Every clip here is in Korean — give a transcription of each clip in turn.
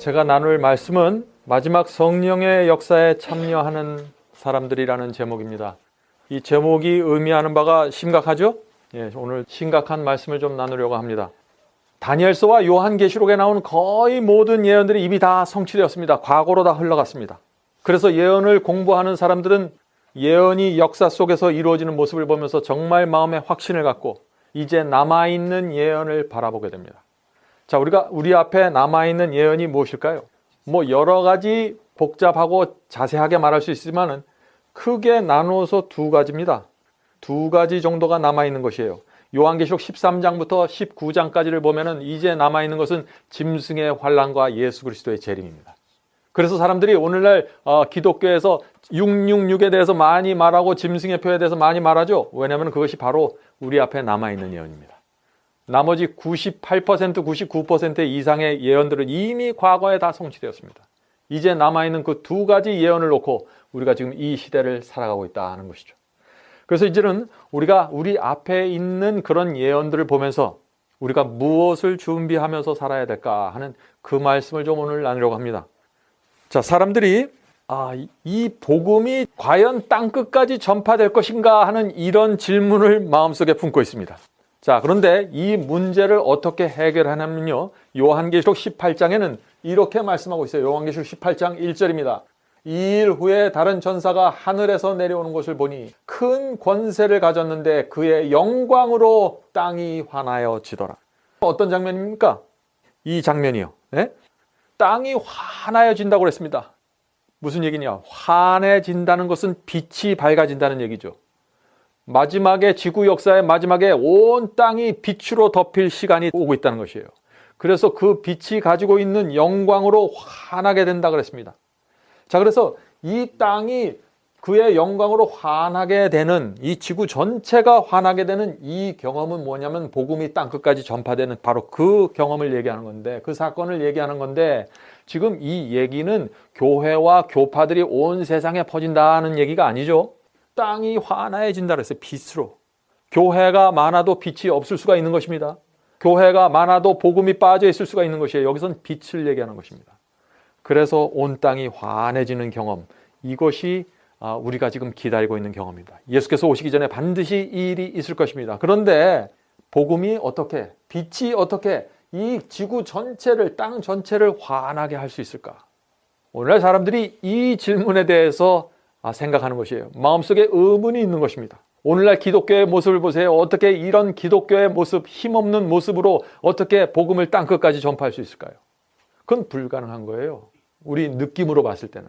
제가 나눌 말씀은 마지막 성령의 역사에 참여하는 사람들이라는 제목입니다. 이 제목이 의미하는 바가 심각하죠? 오늘 심각한 말씀을 좀 나누려고 합니다. 다니엘서와 요한계시록에 나온 거의 모든 예언들이 이미 다 성취되었습니다. 과거로 다 흘러갔습니다. 그래서 예언을 공부하는 사람들은 예언이 역사 속에서 이루어지는 모습을 보면서 정말 마음에 확신을 갖고 이제 남아있는 예언을 바라보게 됩니다. 자, 우리 앞에 남아있는 예언이 무엇일까요? 여러 가지 복잡하고 자세하게 말할 수 있지만은 크게 나누어서 두 가지입니다. 두 가지 정도가 남아있는 것이에요. 요한계시록 13장부터 19장까지를 보면은 이제 남아있는 것은 짐승의 환난과 예수 그리스도의 재림입니다. 그래서 사람들이 오늘날 기독교에서 666에 대해서 많이 말하고 짐승의 표에 대해서 많이 말하죠. 왜냐하면 그것이 바로 우리 앞에 남아있는 예언입니다. 나머지 98%, 99% 이상의 예언들은 이미 과거에 다 성취되었습니다. 이제 남아있는 그 두 가지 예언을 놓고 우리가 지금 이 시대를 살아가고 있다는 것이죠. 그래서 이제는 우리가 우리 앞에 있는 그런 예언들을 보면서 우리가 무엇을 준비하면서 살아야 될까 하는 그 말씀을 좀 오늘 나누려고 합니다. 자, 사람들이 이 복음이 과연 땅끝까지 전파될 것인가 하는 이런 질문을 마음속에 품고 있습니다. 자, 그런데 이 문제를 어떻게 해결하냐면요, 요한계시록 18장에는 이렇게 말씀하고 있어요. 요한계시록 18장 1절입니다. 이 일 후에 다른 전사가 하늘에서 내려오는 것을 보니 큰 권세를 가졌는데 그의 영광으로 땅이 환하여지더라. 어떤 장면입니까? 이 장면이요. 땅이 환하여진다고 그랬습니다. 무슨 얘기냐? 환해진다는 것은 빛이 밝아진다는 얘기죠. 마지막에 지구 역사의 마지막에 온 땅이 빛으로 덮일 시간이 오고 있다는 것이에요. 그래서 그 빛이 가지고 있는 영광으로 환하게 된다 그랬습니다. 자, 그래서 이 땅이 그의 영광으로 환하게 되는, 이 지구 전체가 환하게 되는 이 경험은 뭐냐면 복음이 땅끝까지 전파되는 바로 그 경험을 얘기하는 건데, 그 사건을 얘기하는 건데, 지금 이 얘기는 교회와 교파들이 온 세상에 퍼진다는 얘기가 아니죠. 땅이 환해진다 그랬어요. 빛으로. 교회가 많아도 빛이 없을 수가 있는 것입니다. 교회가 많아도 복음이 빠져 있을 수가 있는 것이에요. 여기서는 빛을 얘기하는 것입니다. 그래서 온 땅이 환해지는 경험, 이것이 우리가 지금 기다리고 있는 경험입니다. 예수께서 오시기 전에 반드시 이 일이 있을 것입니다. 그런데 복음이 어떻게, 빛이 어떻게 이 지구 전체를, 땅 전체를 환하게 할 수 있을까? 오늘날 사람들이 이 질문에 대해서 생각하는 것이에요. 마음속에 의문이 있는 것입니다. 오늘날 기독교의 모습을 보세요. 어떻게 이런 기독교의 모습, 힘없는 모습으로 어떻게 복음을 땅끝까지 전파할 수 있을까요? 그건 불가능한 거예요. 우리 느낌으로 봤을 때는.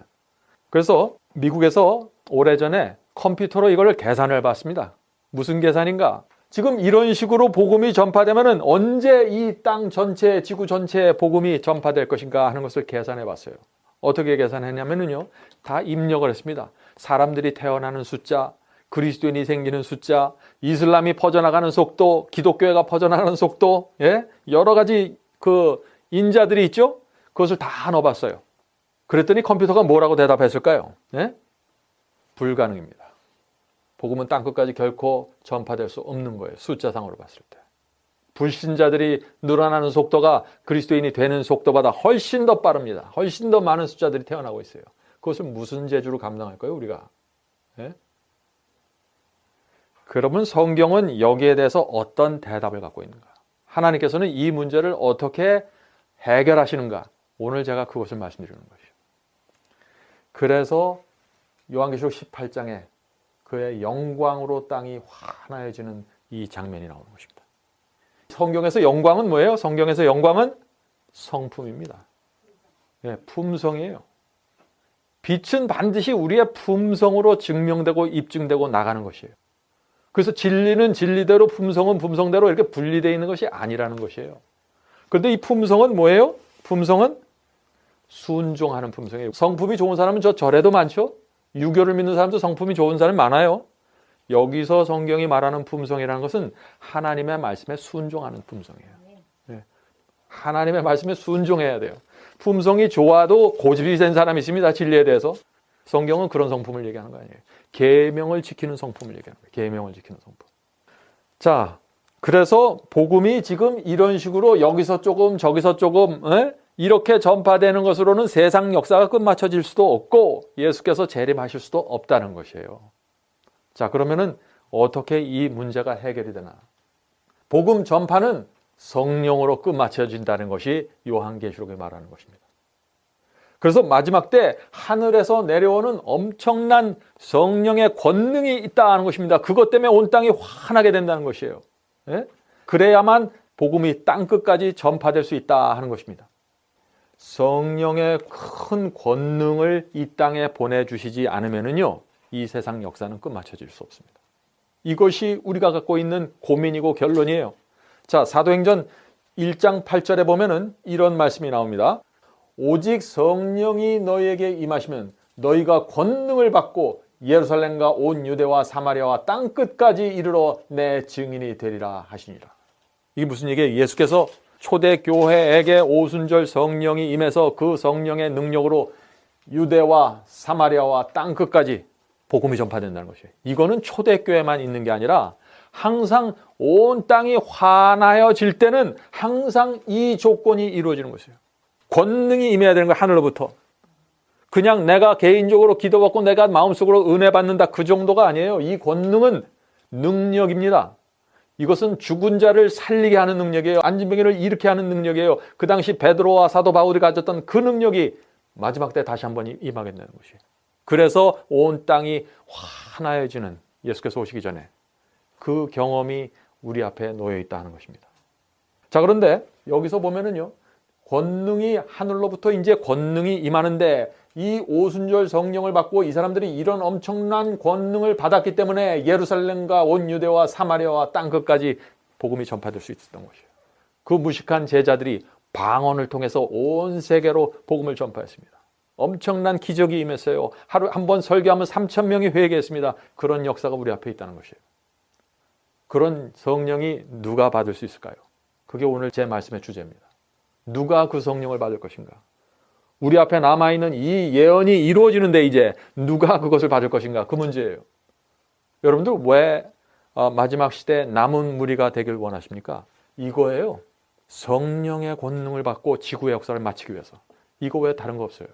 그래서 미국에서 오래전에 컴퓨터로 이걸 계산을 봤습니다. 무슨 계산인가? 지금 이런 식으로 복음이 전파되면 언제 이 땅 전체, 지구 전체에 복음이 전파될 것인가 하는 것을 계산해 봤어요. 어떻게 계산했냐면요, 다 입력을 했습니다. 사람들이 태어나는 숫자, 그리스도인이 생기는 숫자, 이슬람이 퍼져나가는 속도, 기독교회가 퍼져나가는 속도, 여러 가지 그 인자들이 있죠? 그것을 다 넣어봤어요. 그랬더니 컴퓨터가 뭐라고 대답했을까요? 불가능입니다. 복음은 땅끝까지 결코 전파될 수 없는 거예요. 숫자상으로 봤을 때. 불신자들이 늘어나는 속도가 그리스도인이 되는 속도보다 훨씬 더 빠릅니다. 훨씬 더 많은 숫자들이 태어나고 있어요. 그것을 무슨 재주로 감당할까요, 우리가? 그러면 성경은 여기에 대해서 어떤 대답을 갖고 있는가? 하나님께서는 이 문제를 어떻게 해결하시는가? 오늘 제가 그것을 말씀드리는 것이죠. 그래서 요한계시록 18장에 그의 영광으로 땅이 환해지는 이 장면이 나오는 것입니다. 성경에서 영광은 뭐예요? 성경에서 영광은 성품입니다. 품성이에요. 빛은 반드시 우리의 품성으로 증명되고 입증되고 나가는 것이에요. 그래서 진리는 진리대로, 품성은 품성대로 이렇게 분리되어 있는 것이 아니라는 것이에요. 그런데 이 품성은 뭐예요? 품성은 순종하는 품성이에요. 성품이 좋은 사람은 저 절에도 많죠? 유교를 믿는 사람도 성품이 좋은 사람이 많아요. 여기서 성경이 말하는 품성이라는 것은 하나님의 말씀에 순종하는 품성이에요. 하나님의 말씀에 순종해야 돼요. 품성이 좋아도 고집이 센 사람이 있습니다. 진리에 대해서. 성경은 그런 성품을 얘기하는 거 아니에요. 계명을 지키는 성품을 얘기하는 거예요. 계명을 지키는 성품. 자, 그래서 복음이 지금 이런 식으로 여기서 조금 저기서 조금 이렇게 전파되는 것으로는 세상 역사가 끝마쳐질 수도 없고 예수께서 재림하실 수도 없다는 것이에요. 자, 그러면은 어떻게 이 문제가 해결이 되나? 복음 전파는 성령으로 끝마쳐진다는 것이 요한계시록에 말하는 것입니다. 그래서 마지막 때 하늘에서 내려오는 엄청난 성령의 권능이 있다 하는 것입니다. 그것 때문에 온 땅이 환하게 된다는 것이에요. 예? 그래야만 복음이 땅끝까지 전파될 수 있다 하는 것입니다. 성령의 큰 권능을 이 땅에 보내주시지 않으면요, 이 세상 역사는 끝마쳐질 수 없습니다. 이것이 우리가 갖고 있는 고민이고 결론이에요. 자, 사도행전 1장 8절에 보면은 이런 말씀이 나옵니다. 오직 성령이 너희에게 임하시면 너희가 권능을 받고 예루살렘과 온 유대와 사마리아와 땅끝까지 이르러 내 증인이 되리라 하시니라. 이게 무슨 얘기예요? 예수께서 초대교회에게 오순절 성령이 임해서 그 성령의 능력으로 유대와 사마리아와 땅끝까지 복음이 전파된다는 것이에요. 이거는 초대교회만 있는 게 아니라 항상 온 땅이 환하여질 때는 항상 이 조건이 이루어지는 것이에요. 권능이 임해야 되는 거예요. 하늘로부터. 그냥 내가 개인적으로 기도받고 내가 마음속으로 은혜 받는다, 그 정도가 아니에요. 이 권능은 능력입니다. 이것은 죽은 자를 살리게 하는 능력이에요. 안진병이를 일으키게 하는 능력이에요. 그 당시 베드로와 사도 바울이 가졌던 그 능력이 마지막 때 다시 한번 임하게 되는 것이에요. 그래서 온 땅이 환하여지는, 예수께서 오시기 전에 그 경험이 우리 앞에 놓여 있다는 것입니다. 자, 그런데 여기서 보면은요, 권능이 하늘로부터 이제 권능이 임하는데 이 오순절 성령을 받고 이 사람들이 이런 엄청난 권능을 받았기 때문에 예루살렘과 온 유대와 사마리아와 땅끝까지 복음이 전파될 수 있었던 것이에요. 그 무식한 제자들이 방언을 통해서 온 세계로 복음을 전파했습니다. 엄청난 기적이 임했어요. 하루 한 번 설교하면 3,000명이 회개했습니다. 그런 역사가 우리 앞에 있다는 것이에요. 그런 성령이 누가 받을 수 있을까요? 그게 오늘 제 말씀의 주제입니다. 누가 그 성령을 받을 것인가? 우리 앞에 남아있는 이 예언이 이루어지는데 이제 누가 그것을 받을 것인가? 그 문제예요. 여러분들 왜 마지막 시대 남은 무리가 되길 원하십니까? 이거예요. 성령의 권능을 받고 지구의 역사를 마치기 위해서. 이거 외에 다른 거 없어요.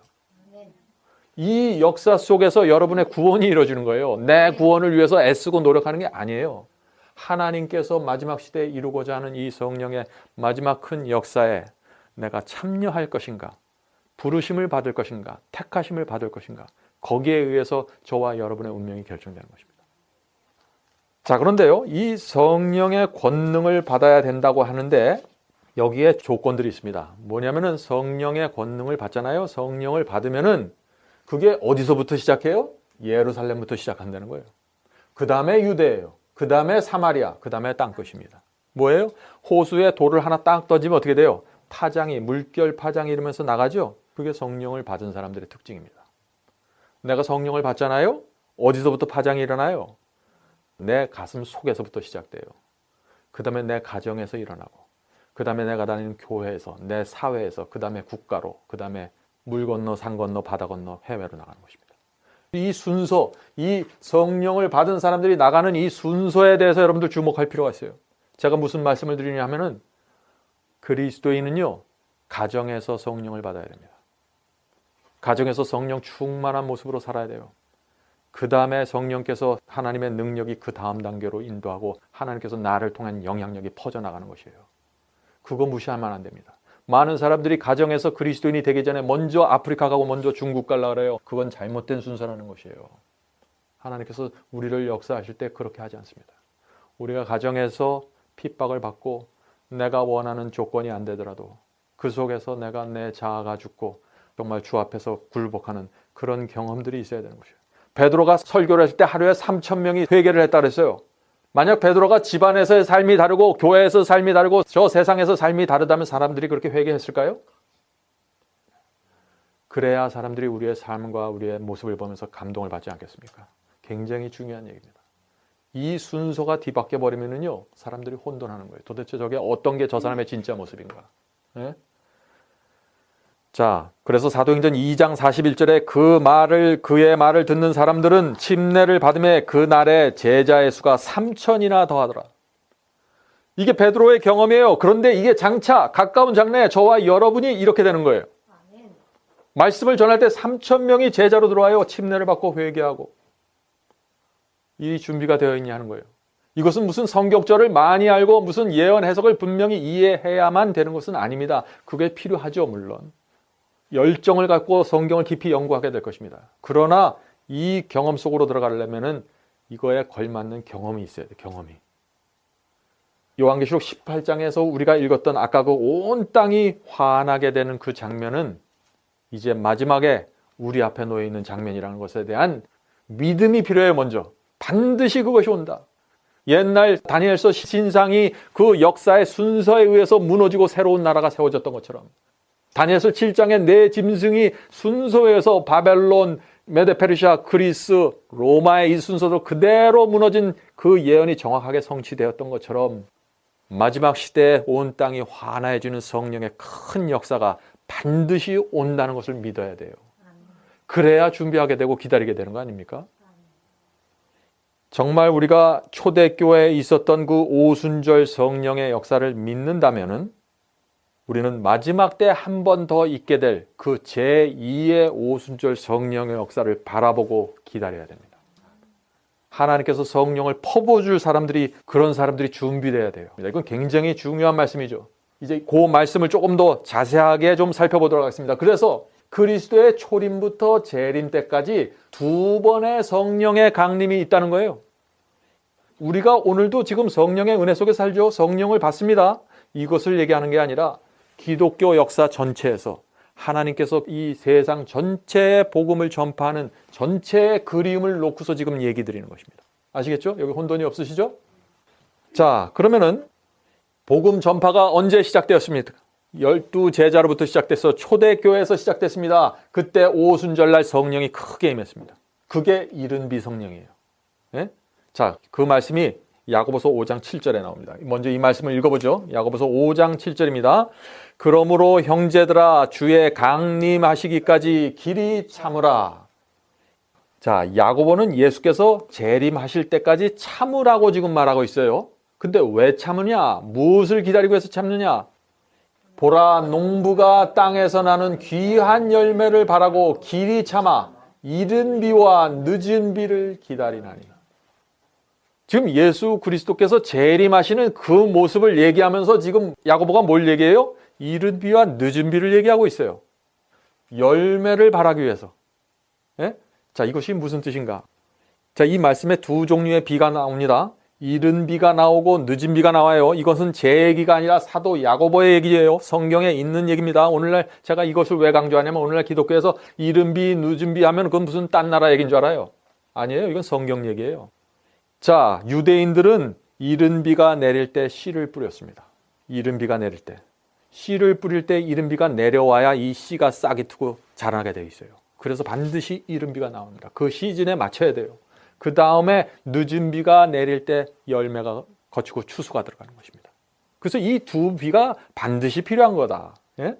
이 역사 속에서 여러분의 구원이 이루어지는 거예요. 내 구원을 위해서 애쓰고 노력하는 게 아니에요. 하나님께서 마지막 시대에 이루고자 하는 이 성령의 마지막 큰 역사에 내가 참여할 것인가, 부르심을 받을 것인가, 택하심을 받을 것인가, 거기에 의해서 저와 여러분의 운명이 결정되는 것입니다. 자, 그런데요, 이 성령의 권능을 받아야 된다고 하는데 여기에 조건들이 있습니다. 뭐냐면은 성령의 권능을 받잖아요. 성령을 받으면은 그게 어디서부터 시작해요? 예루살렘부터 시작한다는 거예요. 그 다음에 유대예요. 그 다음에 사마리아, 그 다음에 땅끝입니다. 뭐예요? 호수에 돌을 하나 딱 던지면 어떻게 돼요? 파장이, 물결 파장이 이러면서 나가죠? 그게 성령을 받은 사람들의 특징입니다. 내가 성령을 받잖아요? 어디서부터 파장이 일어나요? 내 가슴 속에서부터 시작돼요. 그 다음에 내 가정에서 일어나고, 그 다음에 내가 다니는 교회에서, 내 사회에서, 그 다음에 국가로, 그 다음에 물 건너, 산 건너, 바다 건너, 해외로 나가는 것입니다. 이 순서, 이 성령을 받은 사람들이 나가는 이 순서에 대해서 여러분들 주목할 필요가 있어요. 제가 무슨 말씀을 드리냐 하면은 그리스도인은요, 가정에서 성령을 받아야 됩니다. 가정에서 성령 충만한 모습으로 살아야 돼요. 그 다음에 성령께서 하나님의 능력이 그 다음 단계로 인도하고 하나님께서 나를 통한 영향력이 퍼져나가는 것이에요. 그거 무시하면 안 됩니다. 많은 사람들이 가정에서 그리스도인이 되기 전에 먼저 아프리카 가고 먼저 중국 가려고 그래요. 그건 잘못된 순서라는 것이에요. 하나님께서 우리를 역사하실 때 그렇게 하지 않습니다. 우리가 가정에서 핍박을 받고 내가 원하는 조건이 안 되더라도 그 속에서 내가 내 자아가 죽고 정말 주 앞에서 굴복하는 그런 경험들이 있어야 되는 것이에요. 베드로가 설교를 했을 때 하루에 3,000명이 회개를 했다 그랬어요. 만약 베드로가 집안에서의 삶이 다르고 교회에서 삶이 다르고 저 세상에서 삶이 다르다면 사람들이 그렇게 회개했을까요? 그래야 사람들이 우리의 삶과 우리의 모습을 보면서 감동을 받지 않겠습니까? 굉장히 중요한 얘기입니다. 이 순서가 뒤바뀌어 버리면요, 사람들이 혼돈하는 거예요. 도대체 저게 어떤 게 저 사람의 진짜 모습인가? 네? 자, 그래서 사도행전 2장 41절에 그의 말을 듣는 사람들은 침례를 받음에 그날에 제자의 수가 3,000이나 더하더라. 이게 베드로의 경험이에요. 그런데 이게 장차 가까운 장래에 저와 여러분이 이렇게 되는 거예요. 말씀을 전할 때 3,000명이 제자로 들어와요. 침례를 받고 회개하고. 이 준비가 되어 있냐 하는 거예요. 이것은 무슨 성경절을 많이 알고 무슨 예언 해석을 분명히 이해해야만 되는 것은 아닙니다. 그게 필요하죠, 물론. 열정을 갖고 성경을 깊이 연구하게 될 것입니다. 그러나 이 경험 속으로 들어가려면은 이거에 걸맞는 경험이 있어야 돼요, 경험이. 요한계시록 18장에서 우리가 읽었던 아까 그 온 땅이 환하게 되는 그 장면은 이제 마지막에 우리 앞에 놓여 있는 장면이라는 것에 대한 믿음이 필요해요, 먼저. 반드시 그것이 온다. 옛날 다니엘서 신상이 그 역사의 순서에 의해서 무너지고 새로운 나라가 세워졌던 것처럼 다니엘서 7장의 네 짐승이 순서에 의해서 바벨론, 메데페르시아, 그리스, 로마의 이 순서도 그대로 무너진 그 예언이 정확하게 성취되었던 것처럼 마지막 시대에 온 땅이 환해지는 성령의 큰 역사가 반드시 온다는 것을 믿어야 돼요. 그래야 준비하게 되고 기다리게 되는 거 아닙니까? 정말 우리가 초대교회에 있었던 그 오순절 성령의 역사를 믿는다면은 우리는 마지막 때 한 번 더 있게 될 그 제2의 오순절 성령의 역사를 바라보고 기다려야 됩니다. 하나님께서 성령을 퍼부어줄 사람들이, 그런 사람들이 준비돼야 돼요. 이건 굉장히 중요한 말씀이죠. 이제 그 말씀을 조금 더 자세하게 좀 살펴보도록 하겠습니다. 그래서 그리스도의 초림부터 재림 때까지 2번의 성령의 강림이 있다는 거예요. 우리가 오늘도 지금 성령의 은혜 속에 살죠. 성령을 받습니다. 이것을 얘기하는 게 아니라 기독교 역사 전체에서 하나님께서 이 세상 전체의 복음을 전파하는 전체의 그림을 놓고서 지금 얘기 드리는 것입니다. 아시겠죠? 여기 혼돈이 없으시죠? 자, 그러면은 복음 전파가 언제 시작되었습니까? 12제자로부터 시작돼서 초대교회에서 시작됐습니다. 그때 오순절날 성령이 크게 임했습니다. 그게 이른비 성령이에요. 예? 자, 그 말씀이 야고보서 5장 7절에 나옵니다. 먼저 이 말씀을 읽어보죠. 야고보서 5장 7절입니다. 그러므로 형제들아 주의 강림하시기까지 길이 참으라. 자, 야고보는 예수께서 재림하실 때까지 참으라고 지금 말하고 있어요. 근데 왜 참으냐? 무엇을 기다리고 해서 참느냐? 보라, 농부가 땅에서 나는 귀한 열매를 바라고 길이 참아 이른 비와 늦은 비를 기다리나니. 지금 예수 그리스도께서 재림하시는 그 모습을 얘기하면서 지금 야고보가 뭘 얘기해요? 이른 비와 늦은 비를 얘기하고 있어요. 열매를 바라기 위해서. 예? 자, 이것이 무슨 뜻인가? 자, 이 말씀에 두 종류의 비가 나옵니다. 이른 비가 나오고 늦은 비가 나와요. 이것은 제 얘기가 아니라 사도 야고보의 얘기예요. 성경에 있는 얘기입니다. 오늘날 제가 이것을 왜 강조하냐면 오늘날 기독교에서 이른 비, 늦은 비 하면 그건 무슨 딴 나라 얘기인 줄 알아요? 아니에요. 이건 성경 얘기예요. 자, 유대인들은 이른 비가 내릴 때 씨를 뿌렸습니다. 이른 비가 내릴 때. 씨를 뿌릴 때 이른 비가 내려와야 이 씨가 싹이 트고 자라게 되어 있어요. 그래서 반드시 이른 비가 나옵니다. 그 시즌에 맞춰야 돼요. 그 다음에 늦은 비가 내릴 때 열매가 거치고 추수가 들어가는 것입니다. 그래서 이 두 비가 반드시 필요한 거다. 예?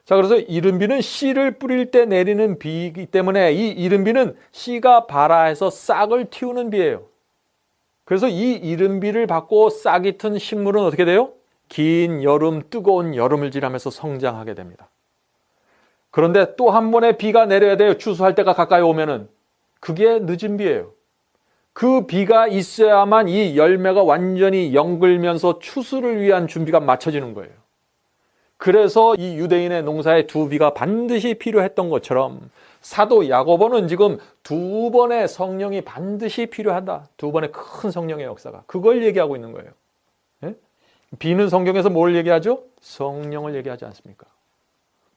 자, 그래서 이른 비는 씨를 뿌릴 때 내리는 비이기 때문에 이 이른 비는 씨가 발아해서 싹을 틔우는 비예요. 그래서 이 이른 비를 받고 싹이 튼 식물은 어떻게 돼요? 긴 여름, 뜨거운 여름을 지나면서 성장하게 됩니다. 그런데 또 한 번의 비가 내려야 돼요. 추수할 때가 가까이 오면은. 그게 늦은 비예요. 그 비가 있어야만 이 열매가 완전히 연글면서 추수를 위한 준비가 맞춰지는 거예요. 그래서 이 유대인의 농사에 두 비가 반드시 필요했던 것처럼 사도 야고보는 지금 2번의 성령이 반드시 필요하다. 2번의 큰 성령의 역사가. 그걸 얘기하고 있는 거예요. 예? 비는 성경에서 뭘 얘기하죠? 성령을 얘기하지 않습니까?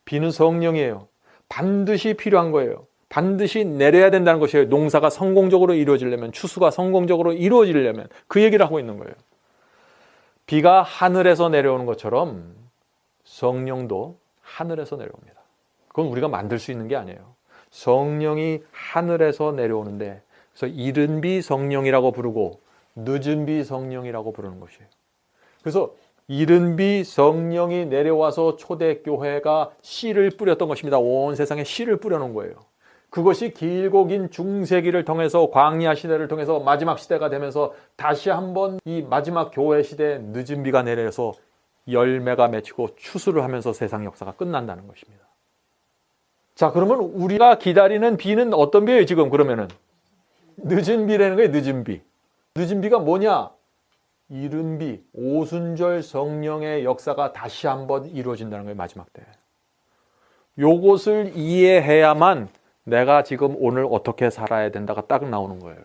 비는 성령이에요. 반드시 필요한 거예요. 반드시 내려야 된다는 것이에요. 농사가 성공적으로 이루어지려면, 추수가 성공적으로 이루어지려면 그 얘기를 하고 있는 거예요. 비가 하늘에서 내려오는 것처럼 성령도 하늘에서 내려옵니다. 그건 우리가 만들 수 있는 게 아니에요. 성령이 하늘에서 내려오는데, 그래서 이른 비 성령이라고 부르고 늦은 비 성령이라고 부르는 것이에요. 그래서 이른 비 성령이 내려와서 초대교회가 씨를 뿌렸던 것입니다. 온 세상에 씨를 뿌려놓은 거예요. 그것이 길고 긴 중세기를 통해서 광야 시대를 통해서 마지막 시대가 되면서 다시 한번 이 마지막 교회 시대에 늦은 비가 내려서 열매가 맺히고 추수를 하면서 세상 역사가 끝난다는 것입니다. 자, 그러면 우리가 기다리는 비는 어떤 비예요, 지금 그러면은? 늦은 비라는 거예요, 늦은 비. 늦은 비가 뭐냐? 이른 비, 오순절 성령의 역사가 다시 한번 이루어진다는 거예요, 마지막 때. 요것을 이해해야만 내가 지금 오늘 어떻게 살아야 된다가 딱 나오는 거예요.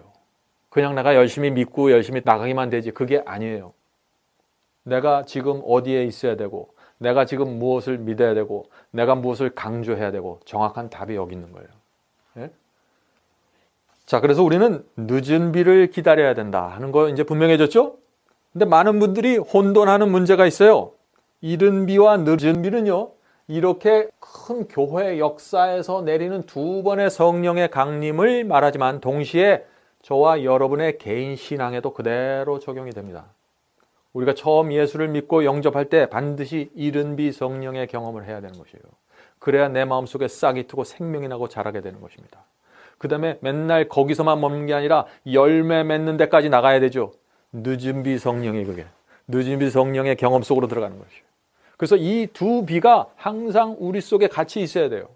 그냥 내가 열심히 믿고 열심히 나가기만 되지, 그게 아니에요. 내가 지금 어디에 있어야 되고, 내가 지금 무엇을 믿어야 되고, 내가 무엇을 강조해야 되고, 정확한 답이 여기 있는 거예요. 예? 자, 그래서 우리는 늦은 비를 기다려야 된다 하는 거 이제 분명해졌죠? 근데 많은 분들이 혼돈하는 문제가 있어요. 이른 비와 늦은 비는요, 이렇게 큰 교회 역사에서 내리는 두 번의 성령의 강림을 말하지만 동시에 저와 여러분의 개인 신앙에도 그대로 적용이 됩니다. 우리가 처음 예수를 믿고 영접할 때 반드시 이른 비 성령의 경험을 해야 되는 것이에요. 그래야 내 마음속에 싹이 트고 생명이 나고 자라게 되는 것입니다. 그 다음에 맨날 거기서만 머무는 게 아니라 열매 맺는 데까지 나가야 되죠. 늦은 비 성령이 그게. 늦은 비 성령의 경험 속으로 들어가는 것이에요. 그래서 이 두 비가 항상 우리 속에 같이 있어야 돼요.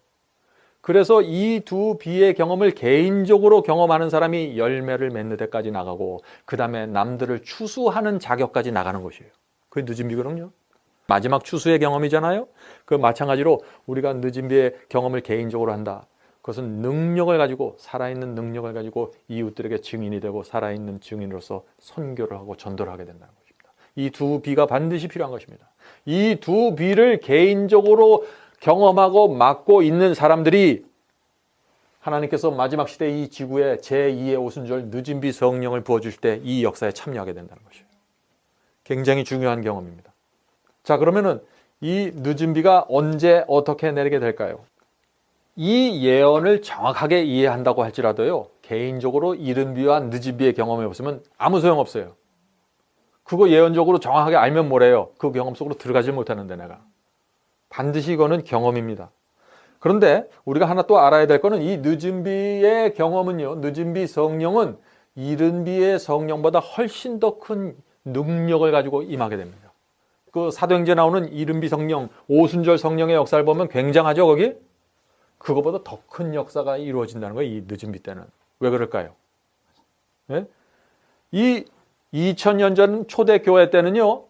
그래서 이 두 비의 경험을 개인적으로 경험하는 사람이 열매를 맺는 데까지 나가고 그 다음에 남들을 추수하는 자격까지 나가는 것이에요. 그게 늦은 비거든요. 마지막 추수의 경험이잖아요. 그 마찬가지로 우리가 늦은 비의 경험을 개인적으로 한다. 그것은 능력을 가지고 살아있는 능력을 가지고 이웃들에게 증인이 되고 살아있는 증인으로서 선교를 하고 전도를 하게 된다는 것입니다. 이 두 비가 반드시 필요한 것입니다. 이 두 비를 개인적으로 경험하고 맡고 있는 사람들이 하나님께서 마지막 시대 이 지구에 제2의 오순절 늦은 비 성령을 부어주실 때 이 역사에 참여하게 된다는 것이에요. 굉장히 중요한 경험입니다. 자, 그러면은 이 늦은 비가 언제 어떻게 내리게 될까요? 이 예언을 정확하게 이해한다고 할지라도요, 개인적으로 이른 비와 늦은 비의 경험이 없으면 아무 소용없어요. 그거 예언적으로 정확하게 알면 뭐래요? 그 경험 속으로 들어가지 못하는데 내가. 반드시 이거는 경험입니다. 그런데 우리가 하나 또 알아야 될 거는 이 늦은 비의 경험은요, 늦은 비 성령은 이른 비의 성령보다 훨씬 더 큰 능력을 가지고 임하게 됩니다. 그 사도행전에 나오는 이른 비 성령, 오순절 성령의 역사를 보면 굉장하죠, 거기? 그거보다 더 큰 역사가 이루어진다는 거예요, 이 늦은 비 때는. 왜 그럴까요? 네? 이 2000년 전 초대교회 때는요,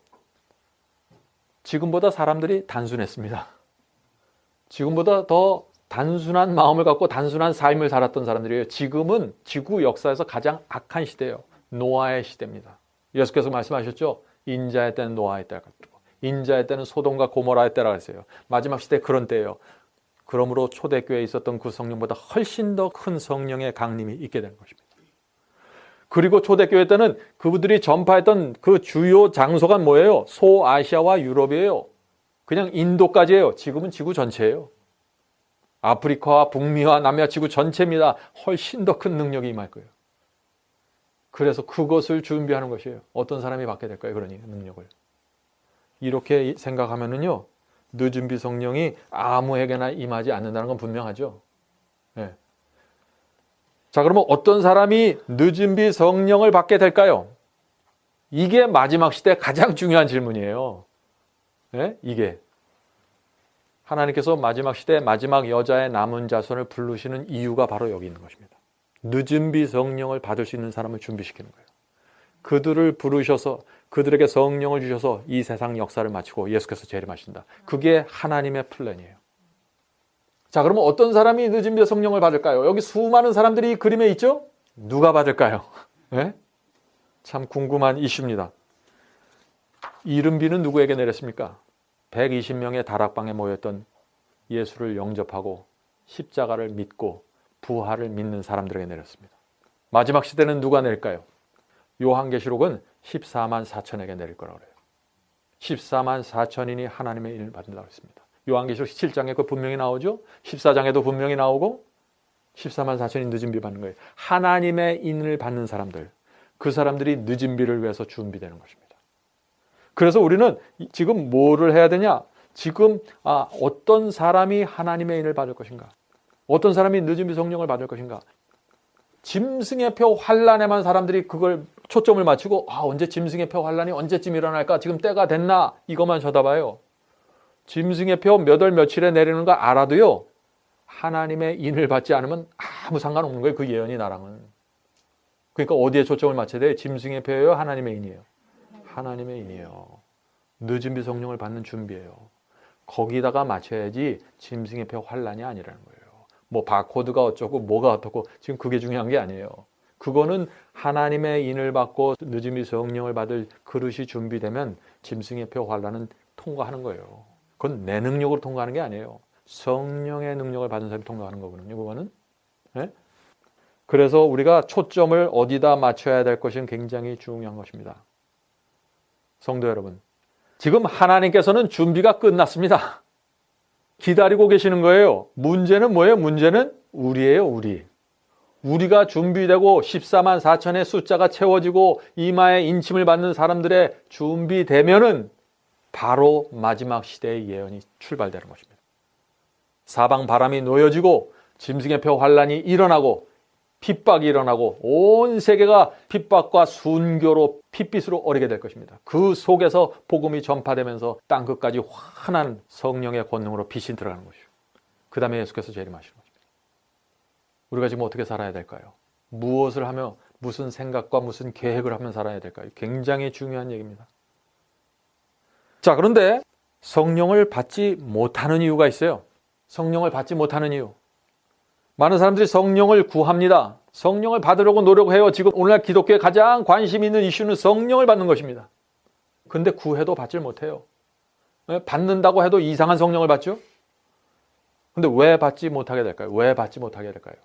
지금보다 사람들이 단순했습니다. 지금보다 더 단순한 마음을 갖고 단순한 삶을 살았던 사람들이에요. 지금은 지구 역사에서 가장 악한 시대예요. 노아의 시대입니다. 예수께서 말씀하셨죠? 인자의 때는 노아의 때가 같고 인자의 때는 소돔과 고모라의 때라고 했어요. 마지막 시대 그런 때예요. 그러므로 초대교회에 있었던 그 성령보다 훨씬 더 큰 성령의 강림이 있게 되는 것입니다. 그리고 초대교회 때는 그분들이 전파했던 그 주요 장소가 뭐예요? 소아시아와 유럽이에요. 그냥 인도까지예요. 지금은 지구 전체예요. 아프리카와 북미와 남미와 지구 전체입니다. 훨씬 더 큰 능력이 임할 거예요. 그래서 그것을 준비하는 것이에요. 어떤 사람이 받게 될까요? 그러니 능력을. 이렇게 생각하면은요, 늦은 비 성령이 아무에게나 임하지 않는다는 건 분명하죠. 네. 자, 그러면 어떤 사람이 늦은 비 성령을 받게 될까요? 이게 마지막 시대 가장 중요한 질문이에요. 네? 이게. 하나님께서 마지막 시대 마지막 여자의 남은 자손을 부르시는 이유가 바로 여기 있는 것입니다. 늦은 비 성령을 받을 수 있는 사람을 준비시키는 거예요. 그들을 부르셔서 그들에게 성령을 주셔서 이 세상 역사를 마치고 예수께서 재림하신다. 그게 하나님의 플랜이에요. 자, 그러면 어떤 사람이 늦은 비의 성령을 받을까요? 여기 수많은 사람들이 이 그림에 있죠? 누가 받을까요? 네? 참 궁금한 이슈입니다. 이른 비는 누구에게 내렸습니까? 120명의 다락방에 모였던 예수를 영접하고 십자가를 믿고 부활을 믿는 사람들에게 내렸습니다. 마지막 시대는 누가 낼까요? 요한계시록은 14만 4천에게 내릴 거라고 그래요. 14만 4천인이 하나님의 인을 받는다고 했습니다. 요한계시록 17장에 그 분명히 나오죠. 14장에도 분명히 나오고 14만 4천이 늦은 비 받는 거예요. 하나님의 인을 받는 사람들, 그 사람들이 늦은 비를 위해서 준비되는 것입니다. 그래서 우리는 지금 뭐를 해야 되냐? 지금 어떤 사람이 하나님의 인을 받을 것인가? 어떤 사람이 늦은 성령을 받을 것인가? 짐승의 표 환란에만 사람들이 그걸 초점을 맞추고 언제 짐승의 표 환란이 언제쯤 일어날까? 지금 때가 됐나? 이것만 쳐다봐요. 짐승의 표 몇 월 며칠에 내리는 거 알아도요. 하나님의 인을 받지 않으면 아무 상관없는 거예요. 그 예언이 나랑은. 그러니까 어디에 초점을 맞춰야 돼요? 짐승의 표예요? 하나님의 인이에요? 하나님의 인이에요. 늦은 성령을 받는 준비예요. 거기다가 맞춰야지 짐승의 표 환란이 아니라는 거예요. 뭐 바코드가 어쩌고 뭐가 어떻고 지금 그게 중요한 게 아니에요. 그거는 하나님의 인을 받고 늦은 성령을 받을 그릇이 준비되면 짐승의 표 환란은 통과하는 거예요. 그건 내 능력으로 통과하는 게 아니에요. 성령의 능력을 받은 사람이 통과하는 거거든요. 그거는. 네? 그래서 우리가 초점을 어디다 맞춰야 될 것은 굉장히 중요한 것입니다. 성도 여러분, 지금 하나님께서는 준비가 끝났습니다. 기다리고 계시는 거예요. 문제는 뭐예요? 문제는 우리예요, 우리. 우리가 준비되고 14만 4천의 숫자가 채워지고 이마에 인침을 받는 사람들의 준비되면은 바로 마지막 시대의 예언이 출발되는 것입니다. 사방 바람이 놓여지고 짐승의 표 환란이 일어나고 핍박이 일어나고 온 세계가 핍박과 순교로 핏빛으로 어리게 될 것입니다. 그 속에서 복음이 전파되면서 땅끝까지 환한 성령의 권능으로 빛이 들어가는 것이죠. 그 다음에 예수께서 재림하시는 것입니다. 우리가 지금 어떻게 살아야 될까요? 무엇을 하며 무슨 생각과 무슨 계획을 하며 살아야 될까요? 굉장히 중요한 얘기입니다. 자, 그런데 성령을 받지 못하는 이유가 있어요. 성령을 받지 못하는 이유. 많은 사람들이 성령을 구합니다. 성령을 받으려고 노력해요. 지금 오늘날 기독교에 가장 관심 있는 이슈는 성령을 받는 것입니다. 근데 구해도 받질 못해요. 받는다고 해도 이상한 성령을 받죠? 근데 왜 받지 못하게 될까요? 왜 받지 못하게 될까요?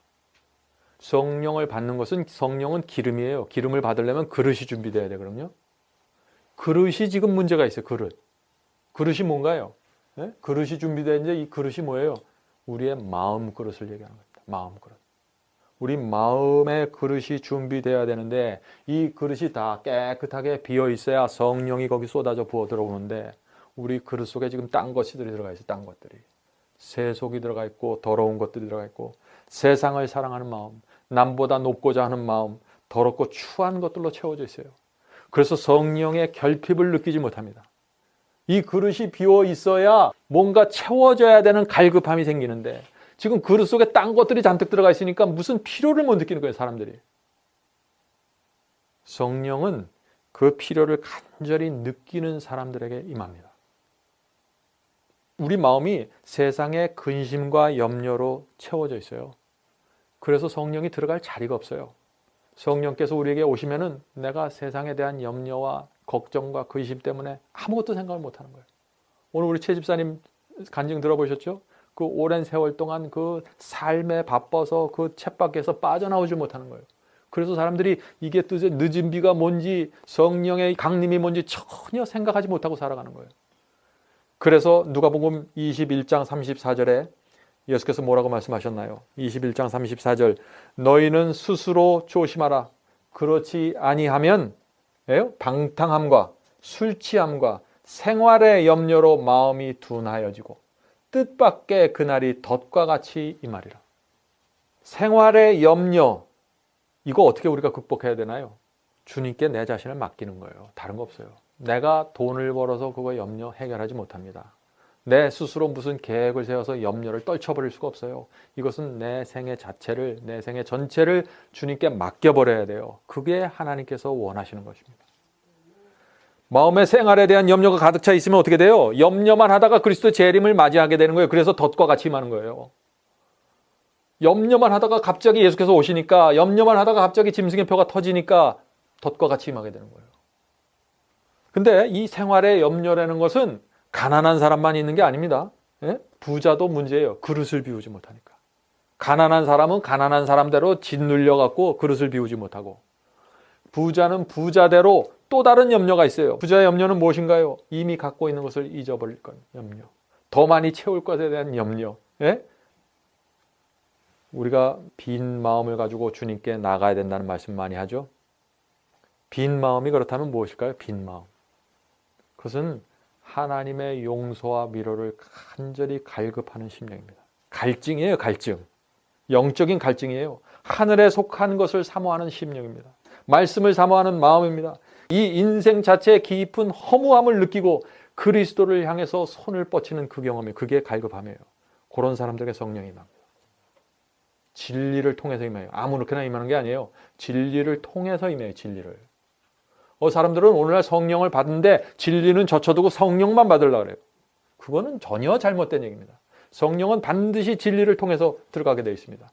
성령을 받는 것은 성령은 기름이에요. 기름을 받으려면 그릇이 준비돼야 되거든요. 그릇이 지금 문제가 있어요. 그릇이 뭔가요? 그릇이 준비되는데 이 그릇이 뭐예요? 우리의 마음 그릇을 얘기하는 겁니다. 마음 그릇. 우리 마음의 그릇이 준비되어야 되는데 이 그릇이 다 깨끗하게 비어 있어야 성령이 거기 쏟아져 부어 들어오는데 우리 그릇 속에 지금 딴 것들이 들어가 있어요. 딴 것들이. 세속이 들어가 있고 더러운 것들이 들어가 있고 세상을 사랑하는 마음, 남보다 높고자 하는 마음, 더럽고 추한 것들로 채워져 있어요. 그래서 성령의 결핍을 느끼지 못합니다. 이 그릇이 비어 있어야 뭔가 채워져야 되는 갈급함이 생기는데 지금 그릇 속에 딴 것들이 잔뜩 들어가 있으니까 무슨 필요를 못 느끼는 거예요, 사람들이. 성령은 그 필요를 간절히 느끼는 사람들에게 임합니다. 우리 마음이 세상의 근심과 염려로 채워져 있어요. 그래서 성령이 들어갈 자리가 없어요. 성령께서 우리에게 오시면은 내가 세상에 대한 염려와 걱정과 근심 때문에 아무것도 생각을 못 하는 거예요. 오늘 우리 최 집사님 간증 들어보셨죠? 그 오랜 세월 동안 그 삶에 바빠서 그 쳇바퀴에서 빠져나오지 못하는 거예요. 그래서 사람들이 이게 뜻의 늦은 비가 뭔지 성령의 강림이 뭔지 전혀 생각하지 못하고 살아가는 거예요. 그래서 누가복음 21장 34절에 예수께서 뭐라고 말씀하셨나요? 21장 34절 너희는 스스로 조심하라. 그렇지 아니하면 방탕함과 술취함과 생활의 염려로 마음이 둔하여지고 뜻밖의 그날이 덫과 같이 임하리라. 생활의 염려, 이거 어떻게 우리가 극복해야 되나요? 주님께 내 자신을 맡기는 거예요. 다른 거 없어요. 내가 돈을 벌어서 그거 염려 해결하지 못합니다. 내 스스로 무슨 계획을 세워서 염려를 떨쳐버릴 수가 없어요. 이것은 내 생애 자체를, 내 생애 전체를 주님께 맡겨버려야 돼요. 그게 하나님께서 원하시는 것입니다. 마음의 생활에 대한 염려가 가득 차 있으면 어떻게 돼요? 염려만 하다가 그리스도의 재림을 맞이하게 되는 거예요. 그래서 덫과 같이 임하는 거예요. 염려만 하다가 갑자기 예수께서 오시니까, 염려만 하다가 갑자기 짐승의 표가 터지니까 덫과 같이 임하게 되는 거예요. 근데 이 생활의 염려라는 것은 가난한 사람만 있는 게 아닙니다. 부자도 문제예요. 그릇을 비우지 못하니까. 가난한 사람은 가난한 사람대로 짓눌려갖고 그릇을 비우지 못하고, 부자는 부자대로 또 다른 염려가 있어요. 부자의 염려는 무엇인가요? 이미 갖고 있는 것을 잊어버릴 것 염려. 더 많이 채울 것에 대한 염려. 우리가 빈 마음을 가지고 주님께 나가야 된다는 말씀 많이 하죠. 빈 마음이 그렇다면 무엇일까요? 빈 마음. 그것은 하나님의 용서와 위로를 간절히 갈급하는 심령입니다. 갈증이에요, 갈증. 영적인 갈증이에요. 하늘에 속한 것을 사모하는 심령입니다. 말씀을 사모하는 마음입니다. 이 인생 자체의 깊은 허무함을 느끼고 그리스도를 향해서 손을 뻗치는 그 경험이, 그게 갈급함이에요. 그런 사람들에게 성령이 임합니다. 진리를 통해서 임해요. 아무렇게나 임하는 게 아니에요. 진리를 통해서 임해요. 진리를. 사람들은 오늘날 성령을 받는데 진리는 젖혀두고 성령만 받으려고 그래요. 그거는 전혀 잘못된 얘기입니다. 성령은 반드시 진리를 통해서 들어가게 되어 있습니다.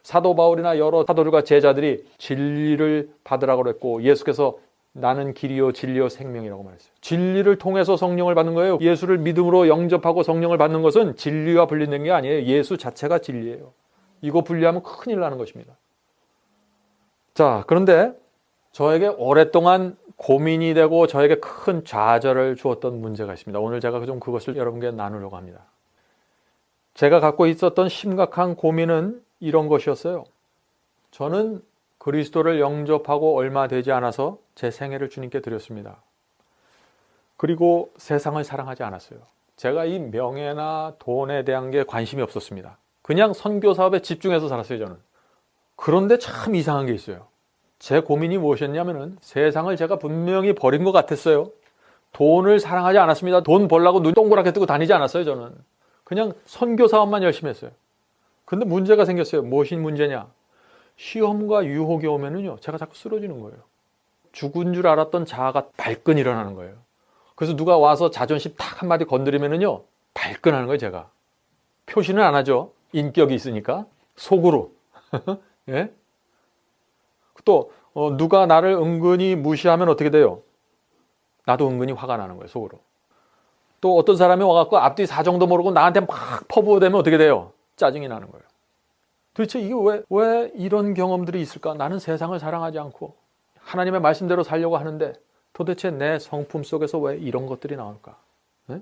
사도 바울이나 여러 사도들과 제자들이 진리를 받으라고 그랬고, 예수께서 나는 길이요 진리요 생명이라고 말했어요. 진리를 통해서 성령을 받는 거예요. 예수를 믿음으로 영접하고 성령을 받는 것은 진리와 분리된 게 아니에요. 예수 자체가 진리예요. 이거 분리하면 큰일 나는 것입니다. 자, 그런데 저에게 오랫동안 고민이 되고 저에게 큰 좌절을 주었던 문제가 있습니다. 오늘 제가 좀 그것을 여러분께 나누려고 합니다. 제가 갖고 있었던 심각한 고민은 이런 것이었어요. 저는 그리스도를 영접하고 얼마 되지 않아서 제 생애를 주님께 드렸습니다. 그리고 세상을 사랑하지 않았어요. 제가 이 명예나 돈에 대한 게 관심이 없었습니다. 그냥 선교 사업에 집중해서 살았어요, 저는. 그런데 참 이상한 게 있어요. 제 고민이 무엇이었냐면은 세상을 제가 분명히 버린 것 같았어요. 돈을 사랑하지 않았습니다. 돈 벌려고 눈 동그랗게 뜨고 다니지 않았어요, 저는. 그냥 선교 사업만 열심히 했어요. 근데 문제가 생겼어요. 무엇이 문제냐? 시험과 유혹이 오면은요, 제가 자꾸 쓰러지는 거예요. 죽은 줄 알았던 자아가 발끈 일어나는 거예요. 그래서 누가 와서 자존심 탁 한마디 건드리면은요, 발끈하는 거예요, 제가. 표시는 안 하죠. 인격이 있으니까. 속으로. 예? 또 누가 나를 은근히 무시하면 어떻게 돼요? 나도 은근히 화가 나는 거예요, 속으로. 또 어떤 사람이 와갖고 앞뒤 사정도 모르고 나한테 막 퍼부어대면 어떻게 돼요? 짜증이 나는 거예요. 도대체 이게 왜 이런 경험들이 있을까? 나는 세상을 사랑하지 않고 하나님의 말씀대로 살려고 하는데 도대체 내 성품 속에서 왜 이런 것들이 나올까? 네?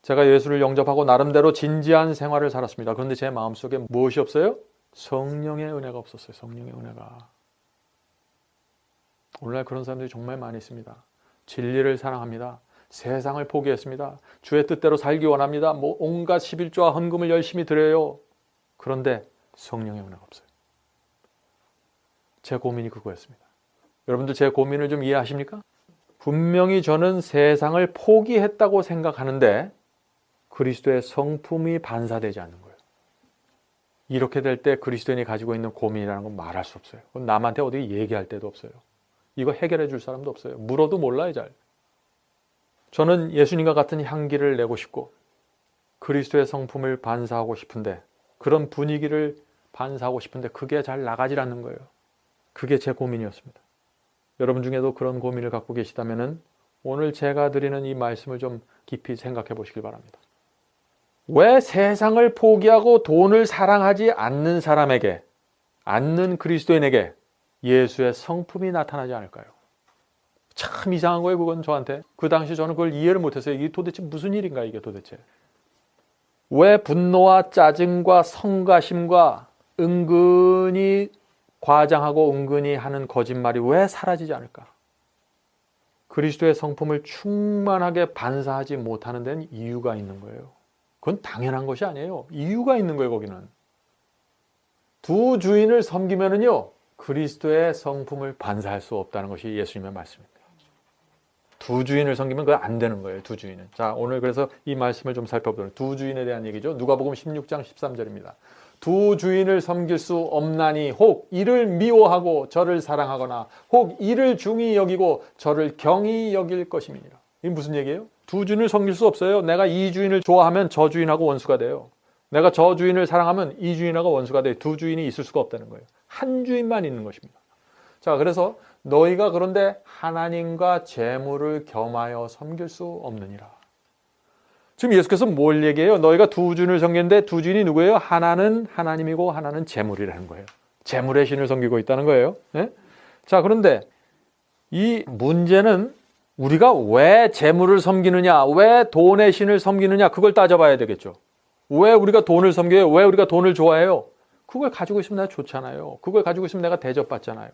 제가 예수를 영접하고 나름대로 진지한 생활을 살았습니다. 그런데 제 마음속에 무엇이 없어요? 성령의 은혜가 없었어요. 성령의 은혜가. 오늘날 그런 사람들이 정말 많이 있습니다. 진리를 사랑합니다. 세상을 포기했습니다. 주의 뜻대로 살기 원합니다. 온갖 11조와 헌금을 열심히 드려요. 그런데 성령의 은혜가 없어요. 제 고민이 그거였습니다. 여러분들 제 고민을 좀 이해하십니까? 분명히 저는 세상을 포기했다고 생각하는데 그리스도의 성품이 반사되지 않는 거예요. 이렇게 될 때 그리스도인이 가지고 있는 고민이라는 건 말할 수 없어요. 남한테 어디 얘기할 데도 없어요. 이거 해결해 줄 사람도 없어요. 물어도 몰라요, 잘. 저는 예수님과 같은 향기를 내고 싶고 그리스도의 성품을 반사하고 싶은데, 그런 분위기를 반사하고 싶은데 그게 잘 나가질 않는 거예요. 그게 제 고민이었습니다. 여러분 중에도 그런 고민을 갖고 계시다면 오늘 제가 드리는 이 말씀을 좀 깊이 생각해 보시길 바랍니다. 왜 세상을 포기하고 돈을 사랑하지 않는 사람에게, 않는 그리스도인에게 예수의 성품이 나타나지 않을까요? 참 이상한 거예요, 그건 저한테. 그 당시 저는 그걸 이해를 못했어요. 이게 도대체 무슨 일인가, 이게 도대체. 왜 분노와 짜증과 성가심과 은근히 과장하고 은근히 하는 거짓말이 왜 사라지지 않을까? 그리스도의 성품을 충만하게 반사하지 못하는 데는 이유가 있는 거예요. 그건 당연한 것이 아니에요. 이유가 있는 거예요, 거기는. 두 주인을 섬기면은요, 그리스도의 성품을 반사할 수 없다는 것이 예수님의 말씀입니다. 두 주인을 섬기면 그거 안 되는 거예요, 두 주인은. 자, 오늘 그래서 이 말씀을 좀 살펴보도록. 두 주인에 대한 얘기죠. 누가복음 16장 13절입니다. 두 주인을 섬길 수 없나니 혹 이를 미워하고 저를 사랑하거나 혹 이를 중히 여기고 저를 경히 여길 것임이니라. 이게 무슨 얘기예요? 두 주인을 섬길 수 없어요. 내가 이 주인을 좋아하면 저 주인하고 원수가 돼요. 내가 저 주인을 사랑하면 이 주인하고 원수가 돼요. 두 주인이 있을 수가 없다는 거예요. 한 주인만 있는 것입니다. 자, 그래서 너희가 그런데 하나님과 재물을 겸하여 섬길 수 없느니라. 지금 예수께서 뭘 얘기해요? 너희가 두 주인을 섬기는데 두 주인이 누구예요? 하나는 하나님이고 하나는 재물이라는 거예요. 재물의 신을 섬기고 있다는 거예요. 네? 자, 그런데 이 문제는 우리가 왜 재물을 섬기느냐, 왜 돈의 신을 섬기느냐, 그걸 따져봐야 되겠죠. 왜 우리가 돈을 섬겨요? 왜 우리가 돈을 좋아해요? 그걸 가지고 있으면 내가 좋잖아요. 그걸 가지고 있으면 내가 대접받잖아요.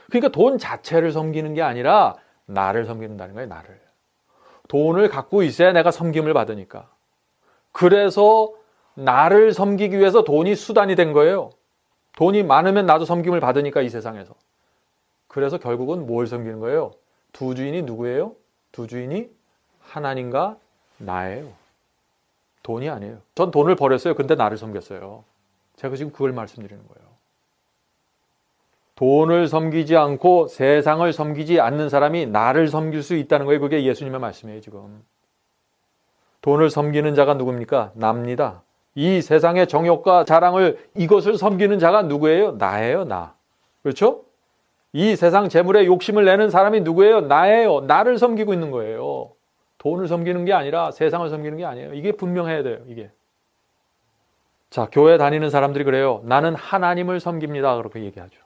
그러니까 돈 자체를 섬기는 게 아니라 나를 섬긴다는 거예요, 나를. 돈을 갖고 있어야 내가 섬김을 받으니까. 그래서 나를 섬기기 위해서 돈이 수단이 된 거예요. 돈이 많으면 나도 섬김을 받으니까 이 세상에서. 그래서 결국은 뭘 섬기는 거예요? 두 주인이 누구예요? 두 주인이 하나님과 나예요. 돈이 아니에요. 전 돈을 버렸어요. 근데 나를 섬겼어요. 제가 지금 그걸 말씀드리는 거예요. 돈을 섬기지 않고 세상을 섬기지 않는 사람이 나를 섬길 수 있다는 거예요. 그게 예수님의 말씀이에요, 지금. 돈을 섬기는 자가 누굽니까? 납니다. 이 세상의 정욕과 자랑을 이것을 섬기는 자가 누구예요? 나예요, 나. 그렇죠? 이 세상 재물에 욕심을 내는 사람이 누구예요? 나예요. 나를 섬기고 있는 거예요. 돈을 섬기는 게 아니라 세상을 섬기는 게 아니에요. 이게 분명해야 돼요, 이게. 자, 교회 다니는 사람들이 그래요. 나는 하나님을 섬깁니다. 그렇게 얘기하죠.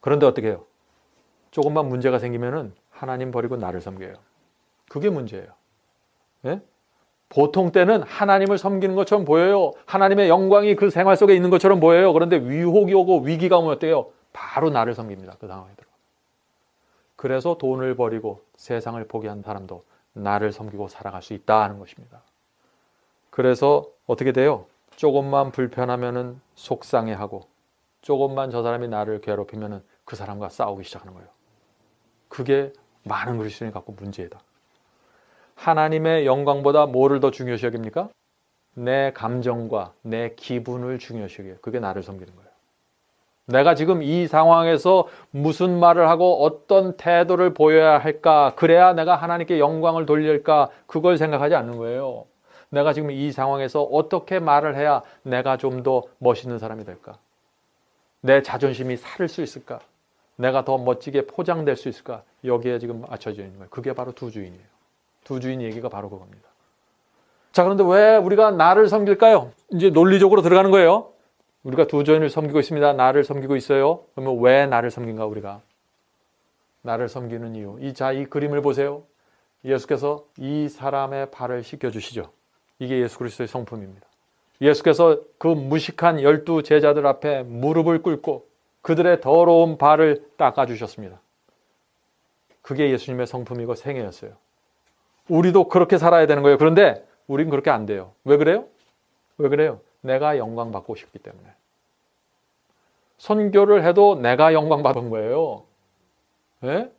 그런데 어떻게 해요? 조금만 문제가 생기면은 하나님 버리고 나를 섬겨요. 그게 문제예요. 예? 보통 때는 하나님을 섬기는 것처럼 보여요. 하나님의 영광이 그 생활 속에 있는 것처럼 보여요. 그런데 위혹이 오고 위기가 오면 어때요? 바로 나를 섬깁니다. 그 상황에 들어. 그래서 돈을 버리고 세상을 포기한 사람도 나를 섬기고 살아갈 수 있다는 것입니다. 그래서 어떻게 돼요? 조금만 불편하면은 속상해하고 조금만 저 사람이 나를 괴롭히면은 그 사람과 싸우기 시작하는 거예요. 그게 많은 그리스도인이 갖고 문제다. 하나님의 영광보다 뭐를 더 중요시 여깁니까? 내 감정과 내 기분을 중요시 여겨요. 그게 나를 섬기는 거예요. 내가 지금 이 상황에서 무슨 말을 하고 어떤 태도를 보여야 할까? 그래야 내가 하나님께 영광을 돌릴까? 그걸 생각하지 않는 거예요. 내가 지금 이 상황에서 어떻게 말을 해야 내가 좀 더 멋있는 사람이 될까? 내 자존심이 살을 수 있을까? 내가 더 멋지게 포장될 수 있을까? 여기에 지금 맞춰져 있는 거예요. 그게 바로 두 주인이에요. 두 주인 얘기가 바로 그겁니다. 자, 그런데 왜 우리가 나를 섬길까요? 이제 논리적으로 들어가는 거예요. 우리가 두 주인을 섬기고 있습니다. 나를 섬기고 있어요. 그러면 왜 나를 섬긴가 우리가? 나를 섬기는 이유. 이 그림을 보세요. 예수께서 이 사람의 발을 씻겨주시죠. 이게 예수 그리스도의 성품입니다. 예수께서 그 무식한 12 제자들 앞에 무릎을 꿇고 그들의 더러운 발을 닦아주셨습니다. 그게 예수님의 성품이고 생애였어요. 우리도 그렇게 살아야 되는 거예요. 그런데 우린 그렇게 안 돼요. 왜 그래요? 왜 그래요? 내가 영광 받고 싶기 때문에. 선교를 해도 내가 영광 받은 거예요. 예?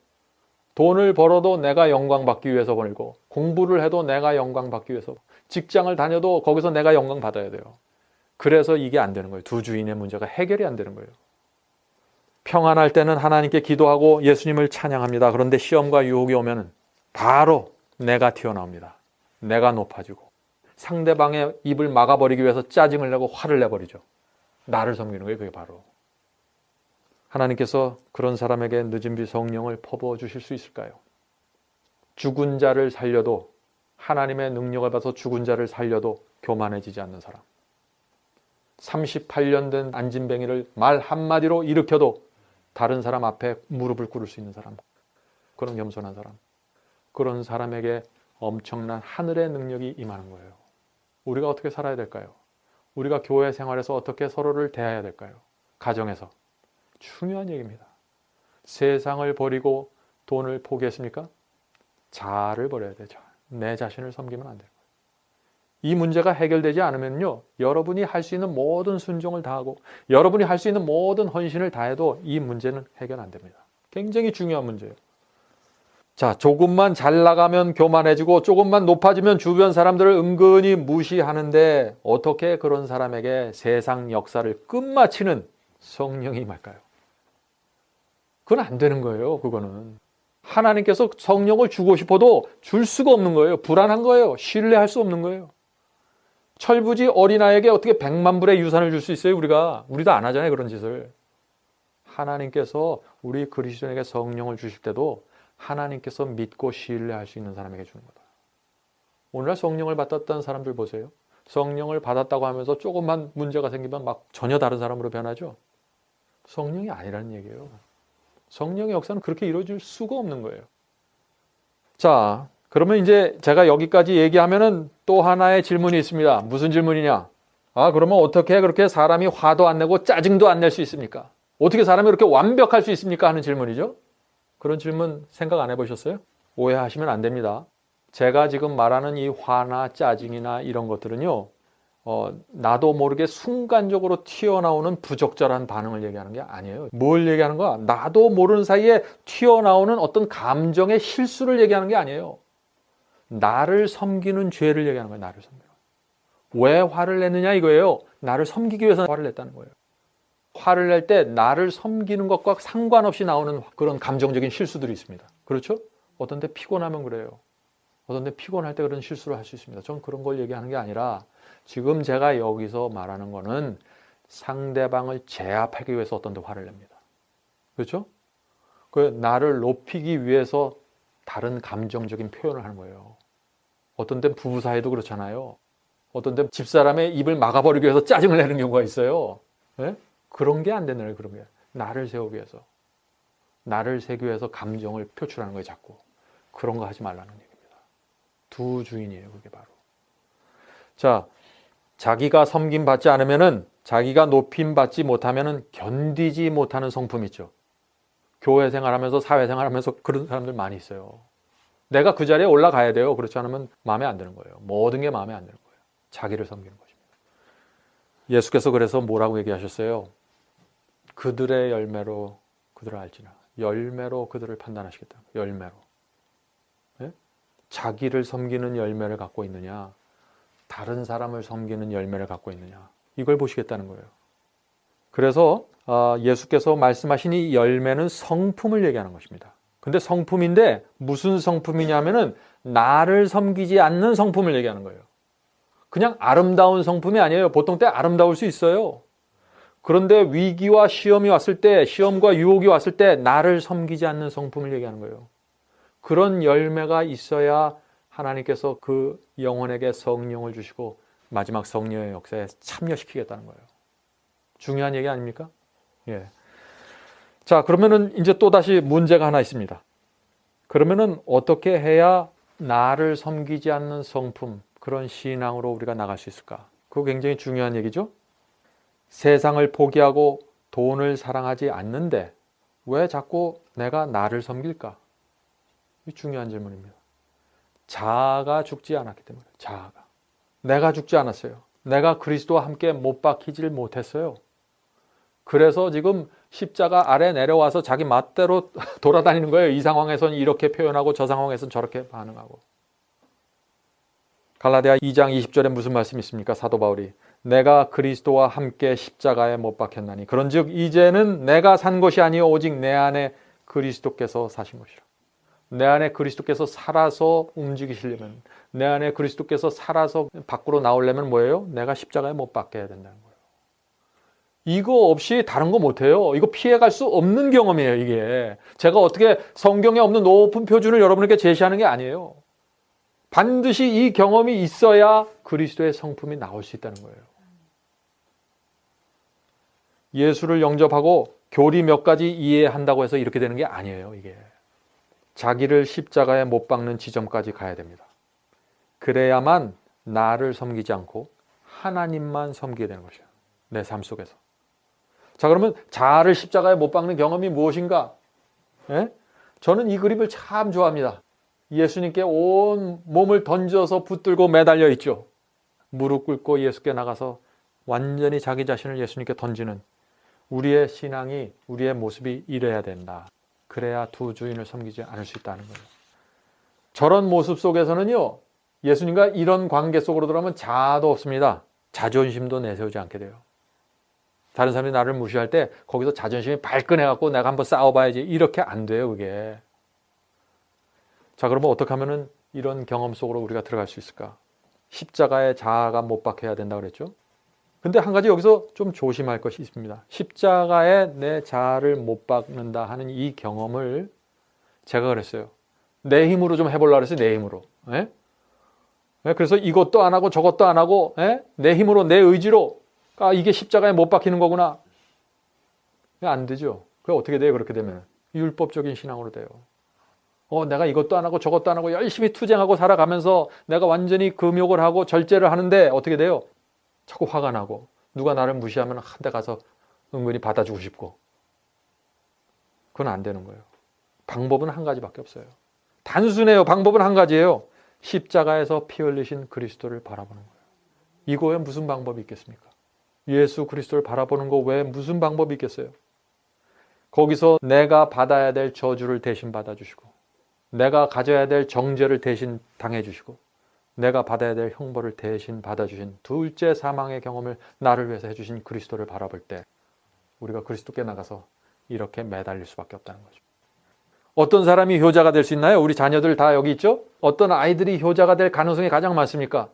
돈을 벌어도 내가 영광 받기 위해서 벌고, 공부를 해도 내가 영광 받기 위해서, 직장을 다녀도 거기서 내가 영광 받아야 돼요. 그래서 이게 안 되는 거예요. 두 주인의 문제가 해결이 안 되는 거예요. 평안할 때는 하나님께 기도하고 예수님을 찬양합니다. 그런데 시험과 유혹이 오면 바로 내가 튀어나옵니다. 내가 높아지고 상대방의 입을 막아버리기 위해서 짜증을 내고 화를 내버리죠. 나를 섬기는 거예요. 그게 바로. 하나님께서 그런 사람에게 늦은 비 성령을 퍼부어 주실 수 있을까요? 죽은 자를 살려도, 하나님의 능력을 봐서 죽은 자를 살려도 교만해지지 않는 사람. 38년 된 안진뱅이를 말 한마디로 일으켜도 다른 사람 앞에 무릎을 꿇을 수 있는 사람. 그런 겸손한 사람. 그런 사람에게 엄청난 하늘의 능력이 임하는 거예요. 우리가 어떻게 살아야 될까요? 우리가 교회 생활에서 어떻게 서로를 대해야 될까요? 가정에서. 중요한 얘기입니다. 세상을 버리고 돈을 포기했습니까? 자아를 버려야 되죠. 내 자신을 섬기면 안 돼요. 이 문제가 해결되지 않으면요, 여러분이 할 수 있는 모든 순종을 다하고 여러분이 할 수 있는 모든 헌신을 다해도 이 문제는 해결 안 됩니다. 굉장히 중요한 문제예요. 자, 조금만 잘 나가면 교만해지고 조금만 높아지면 주변 사람들을 은근히 무시하는데 어떻게 그런 사람에게 세상 역사를 끝마치는 성령이 임할까요? 그건 안 되는 거예요. 그거는 하나님께서 성령을 주고 싶어도 줄 수가 없는 거예요. 불안한 거예요. 신뢰할 수 없는 거예요. 철부지 어린아이에게 어떻게 100만 불의 유산을 줄 수 있어요? 우리도 안 하잖아요. 그런 짓을. 하나님께서 우리 그리스도인에게 성령을 주실 때도 하나님께서 믿고 신뢰할 수 있는 사람에게 주는 거다. 오늘날 성령을 받았다는 사람들 보세요. 성령을 받았다고 하면서 조금만 문제가 생기면 막 전혀 다른 사람으로 변하죠. 성령이 아니라는 얘기예요. 성령의 역사는 그렇게 이루어질 수가 없는 거예요. 자, 그러면 이제 제가 여기까지 얘기하면은 또 하나의 질문이 있습니다. 무슨 질문이냐? 그러면 어떻게 그렇게 사람이 화도 안 내고 짜증도 안 낼 수 있습니까? 어떻게 사람이 그렇게 완벽할 수 있습니까? 하는 질문이죠. 그런 질문 생각 안 해보셨어요? 오해하시면 안 됩니다. 제가 지금 말하는 이 화나 짜증이나 이런 것들은요, 나도 모르게 순간적으로 튀어나오는 부적절한 반응을 얘기하는 게 아니에요. 뭘 얘기하는 거야? 나도 모르는 사이에 튀어나오는 어떤 감정의 실수를 얘기하는 게 아니에요. 나를 섬기는 죄를 얘기하는 거예요. 나를 섬기는. 왜 화를 냈느냐 이거예요. 나를 섬기기 위해서 화를 냈다는 거예요. 화를 낼 때 나를 섬기는 것과 상관없이 나오는 그런 감정적인 실수들이 있습니다. 그렇죠? 어떤 때 피곤하면 그래요. 어떤 때 피곤할 때 그런 실수를 할 수 있습니다. 전 그런 걸 얘기하는 게 아니라 지금 제가 여기서 말하는 거는 상대방을 제압하기 위해서 어떤 때 화를 냅니다. 그렇죠? 그 나를 높이기 위해서 다른 감정적인 표현을 하는 거예요. 어떤 때 부부 사이도 그렇잖아요. 어떤 때 집사람의 입을 막아버리기 위해서 짜증을 내는 경우가 있어요. 네? 그런 게 안 되는 거예요. 그런 게. 나를 세우기 위해서. 나를 세우기 위해서 감정을 표출하는 거예요. 자꾸. 그런 거 하지 말라는 얘기입니다. 두 주인이에요. 그게 바로. 자, 자기가 섬김받지 않으면은, 자기가 높임받지 못하면은 견디지 못하는 성품 있죠. 교회 생활하면서 사회생활하면서 그런 사람들 많이 있어요. 내가 그 자리에 올라가야 돼요. 그렇지 않으면 마음에 안 드는 거예요. 모든 게 마음에 안 드는 거예요. 자기를 섬기는 것입니다. 예수께서 그래서 뭐라고 얘기하셨어요? 그들의 열매로 그들을 알지나. 열매로 그들을 판단하시겠다. 열매로. 네? 자기를 섬기는 열매를 갖고 있느냐, 다른 사람을 섬기는 열매를 갖고 있느냐, 이걸 보시겠다는 거예요. 그래서 예수께서 말씀하신 이 열매는 성품을 얘기하는 것입니다. 근데 성품인데 무슨 성품이냐면은 나를 섬기지 않는 성품을 얘기하는 거예요. 그냥 아름다운 성품이 아니에요. 보통 때 아름다울 수 있어요. 그런데 위기와 시험이 왔을 때, 시험과 유혹이 왔을 때 나를 섬기지 않는 성품을 얘기하는 거예요. 그런 열매가 있어야 하나님께서 그 영혼에게 성령을 주시고 마지막 성령의 역사에 참여시키겠다는 거예요. 중요한 얘기 아닙니까? 예. 자, 그러면은 이제 또다시 문제가 하나 있습니다. 그러면은 어떻게 해야 나를 섬기지 않는 성품, 그런 신앙으로 우리가 나갈 수 있을까? 그거 굉장히 중요한 얘기죠. 세상을 포기하고 돈을 사랑하지 않는데 왜 자꾸 내가 나를 섬길까? 이 중요한 질문입니다. 자아가 죽지 않았기 때문에. 자아가. 내가 죽지 않았어요. 내가 그리스도와 함께 못 박히질 못했어요. 그래서 지금 십자가 아래 내려와서 자기 맛대로 돌아다니는 거예요. 이 상황에서는 이렇게 표현하고 저 상황에서는 저렇게 반응하고. 갈라디아 2장 20절에 무슨 말씀이 있습니까? 사도 바울이 내가 그리스도와 함께 십자가에 못 박혔나니 그런즉 이제는 내가 산 것이 아니요 오직 내 안에 그리스도께서 사신 것이라. 내 안에 그리스도께서 살아서 움직이시려면, 내 안에 그리스도께서 살아서 밖으로 나오려면 뭐예요? 내가 십자가에 못 박혀야 된다는 거예요. 이거 없이 다른 거 못해요. 이거 피해갈 수 없는 경험이에요. 이게 제가 어떻게 성경에 없는 높은 표준을 여러분에게 제시하는 게 아니에요. 반드시 이 경험이 있어야 그리스도의 성품이 나올 수 있다는 거예요. 예수를 영접하고 교리 몇 가지 이해한다고 해서 이렇게 되는 게 아니에요. 이게 자기를 십자가에 못 박는 지점까지 가야 됩니다. 그래야만 나를 섬기지 않고 하나님만 섬기게 되는 것이에요. 내 삶 속에서. 자, 그러면 자아를 십자가에 못 박는 경험이 무엇인가? 예? 저는 이 그림을 참 좋아합니다. 예수님께 온 몸을 던져서 붙들고 매달려 있죠. 무릎 꿇고 예수께 나가서 완전히 자기 자신을 예수님께 던지는 우리의 신앙이, 우리의 모습이 이래야 된다. 그래야 두 주인을 섬기지 않을 수 있다는 거예요. 저런 모습 속에서는요, 예수님과 이런 관계 속으로 들어가면 자아도 없습니다. 자존심도 내세우지 않게 돼요. 다른 사람이 나를 무시할 때 거기서 자존심이 발끈해갖고 내가 한번 싸워봐야지, 이렇게 안 돼요, 그게. 자, 그러면 어떻게 하면은 이런 경험 속으로 우리가 들어갈 수 있을까? 십자가에 자아가 못 박혀야 된다 그랬죠? 근데 한 가지 여기서 좀 조심할 것이 있습니다. 십자가에 내 자아를 못 박는다 하는 이 경험을 제가 그랬어요. 내 힘으로 좀 해보려고 그랬어요. 내 힘으로. 예? 그래서 이것도 안 하고 저것도 안 하고, 예? 내 힘으로, 내 의지로, 아, 이게 십자가에 못 박히는 거구나. 안 되죠. 그게 어떻게 돼요? 그렇게 되면 율법적인 신앙으로 돼요. 내가 이것도 안 하고 저것도 안 하고 열심히 투쟁하고 살아가면서 내가 완전히 금욕을 하고 절제를 하는데 어떻게 돼요? 자꾸 화가 나고 누가 나를 무시하면 한 대 가서 은근히 받아주고 싶고. 그건 안 되는 거예요. 방법은 한 가지밖에 없어요. 단순해요. 방법은 한 가지예요. 십자가에서 피 흘리신 그리스도를 바라보는 거예요. 이거 외에 무슨 방법이 있겠습니까? 예수 그리스도를 바라보는 거 외에 무슨 방법이 있겠어요? 거기서 내가 받아야 될 저주를 대신 받아주시고, 내가 가져야 될 정죄를 대신 당해주시고, 내가 받아야 될 형벌을 대신 받아주신 둘째 사망의 경험을 나를 위해서 해주신 그리스도를 바라볼 때 우리가 그리스도께 나가서 이렇게 매달릴 수밖에 없다는 거죠. 어떤 사람이 효자가 될 수 있나요? 우리 자녀들 다 여기 있죠? 어떤 아이들이 효자가 될 가능성이 가장 많습니까?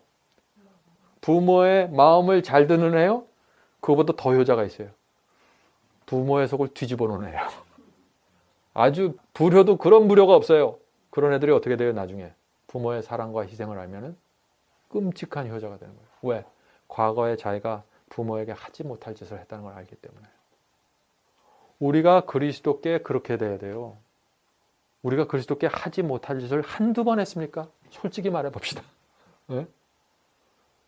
부모의 마음을 잘 듣는 애요? 그거보다 더 효자가 있어요. 부모의 속을 뒤집어 놓은 애요. 아주 불효도 그런 불효가 없어요. 그런 애들이 어떻게 돼요? 나중에 부모의 사랑과 희생을 알면은 끔찍한 효자가 되는 거예요. 왜? 과거에 자기가 부모에게 하지 못할 짓을 했다는 걸 알기 때문에. 우리가 그리스도께 그렇게 돼야 돼요. 우리가 그리스도께 하지 못할 짓을 한두 번 했습니까? 솔직히 말해 봅시다. 네?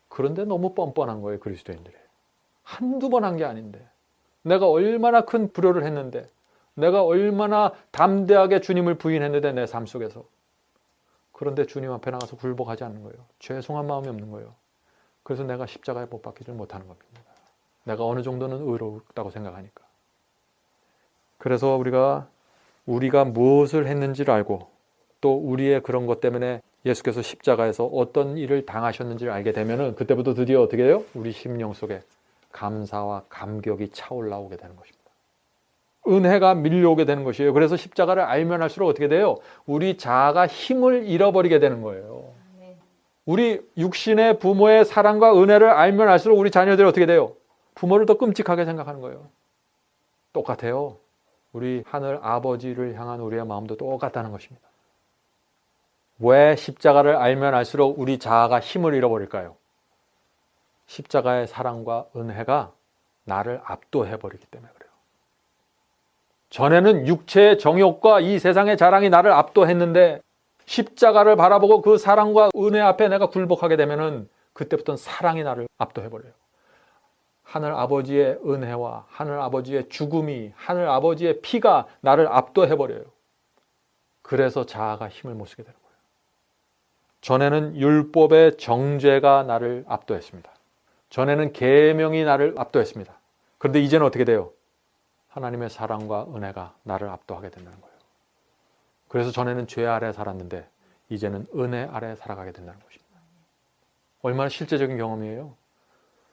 그런데 너무 뻔뻔한 거예요, 그리스도인들이. 한두 번 한 게 아닌데, 내가 얼마나 큰 불효를 했는데, 내가 얼마나 담대하게 주님을 부인했는데 내 삶 속에서. 그런데 주님 앞에 나가서 굴복하지 않는 거예요. 죄송한 마음이 없는 거예요. 그래서 내가 십자가에 못 박히지 못하는 겁니다. 내가 어느 정도는 의롭다고 생각하니까. 그래서 우리가 무엇을 했는지를 알고, 또 우리의 그런 것 때문에 예수께서 십자가에서 어떤 일을 당하셨는지를 알게 되면은 그때부터 드디어 어떻게 돼요? 우리 심령 속에 감사와 감격이 차올라오게 되는 것입니다. 은혜가 밀려오게 되는 것이에요. 그래서 십자가를 알면 할수록 어떻게 돼요? 우리 자아가 힘을 잃어버리게 되는 거예요. 우리 육신의 부모의 사랑과 은혜를 알면 알수록 우리 자녀들이 어떻게 돼요? 부모를 더 끔찍하게 생각하는 거예요. 똑같아요. 우리 하늘 아버지를 향한 우리의 마음도 똑같다는 것입니다. 왜 십자가를 알면 알수록 우리 자아가 힘을 잃어버릴까요? 십자가의 사랑과 은혜가 나를 압도해버리기 때문에 그래요. 전에는 육체의 정욕과 이 세상의 자랑이 나를 압도했는데 십자가를 바라보고 그 사랑과 은혜 앞에 내가 굴복하게 되면은 그때부터는 사랑이 나를 압도해버려요. 하늘 아버지의 은혜와 하늘 아버지의 죽음이, 하늘 아버지의 피가 나를 압도해버려요. 그래서 자아가 힘을 못 쓰게 되는 거예요. 전에는 율법의 정죄가 나를 압도했습니다. 전에는 계명이 나를 압도했습니다. 그런데 이제는 어떻게 돼요? 하나님의 사랑과 은혜가 나를 압도하게 된다는 거예요. 그래서 전에는 죄 아래 살았는데 이제는 은혜 아래 살아가게 된다는 것입니다. 얼마나 실제적인 경험이에요?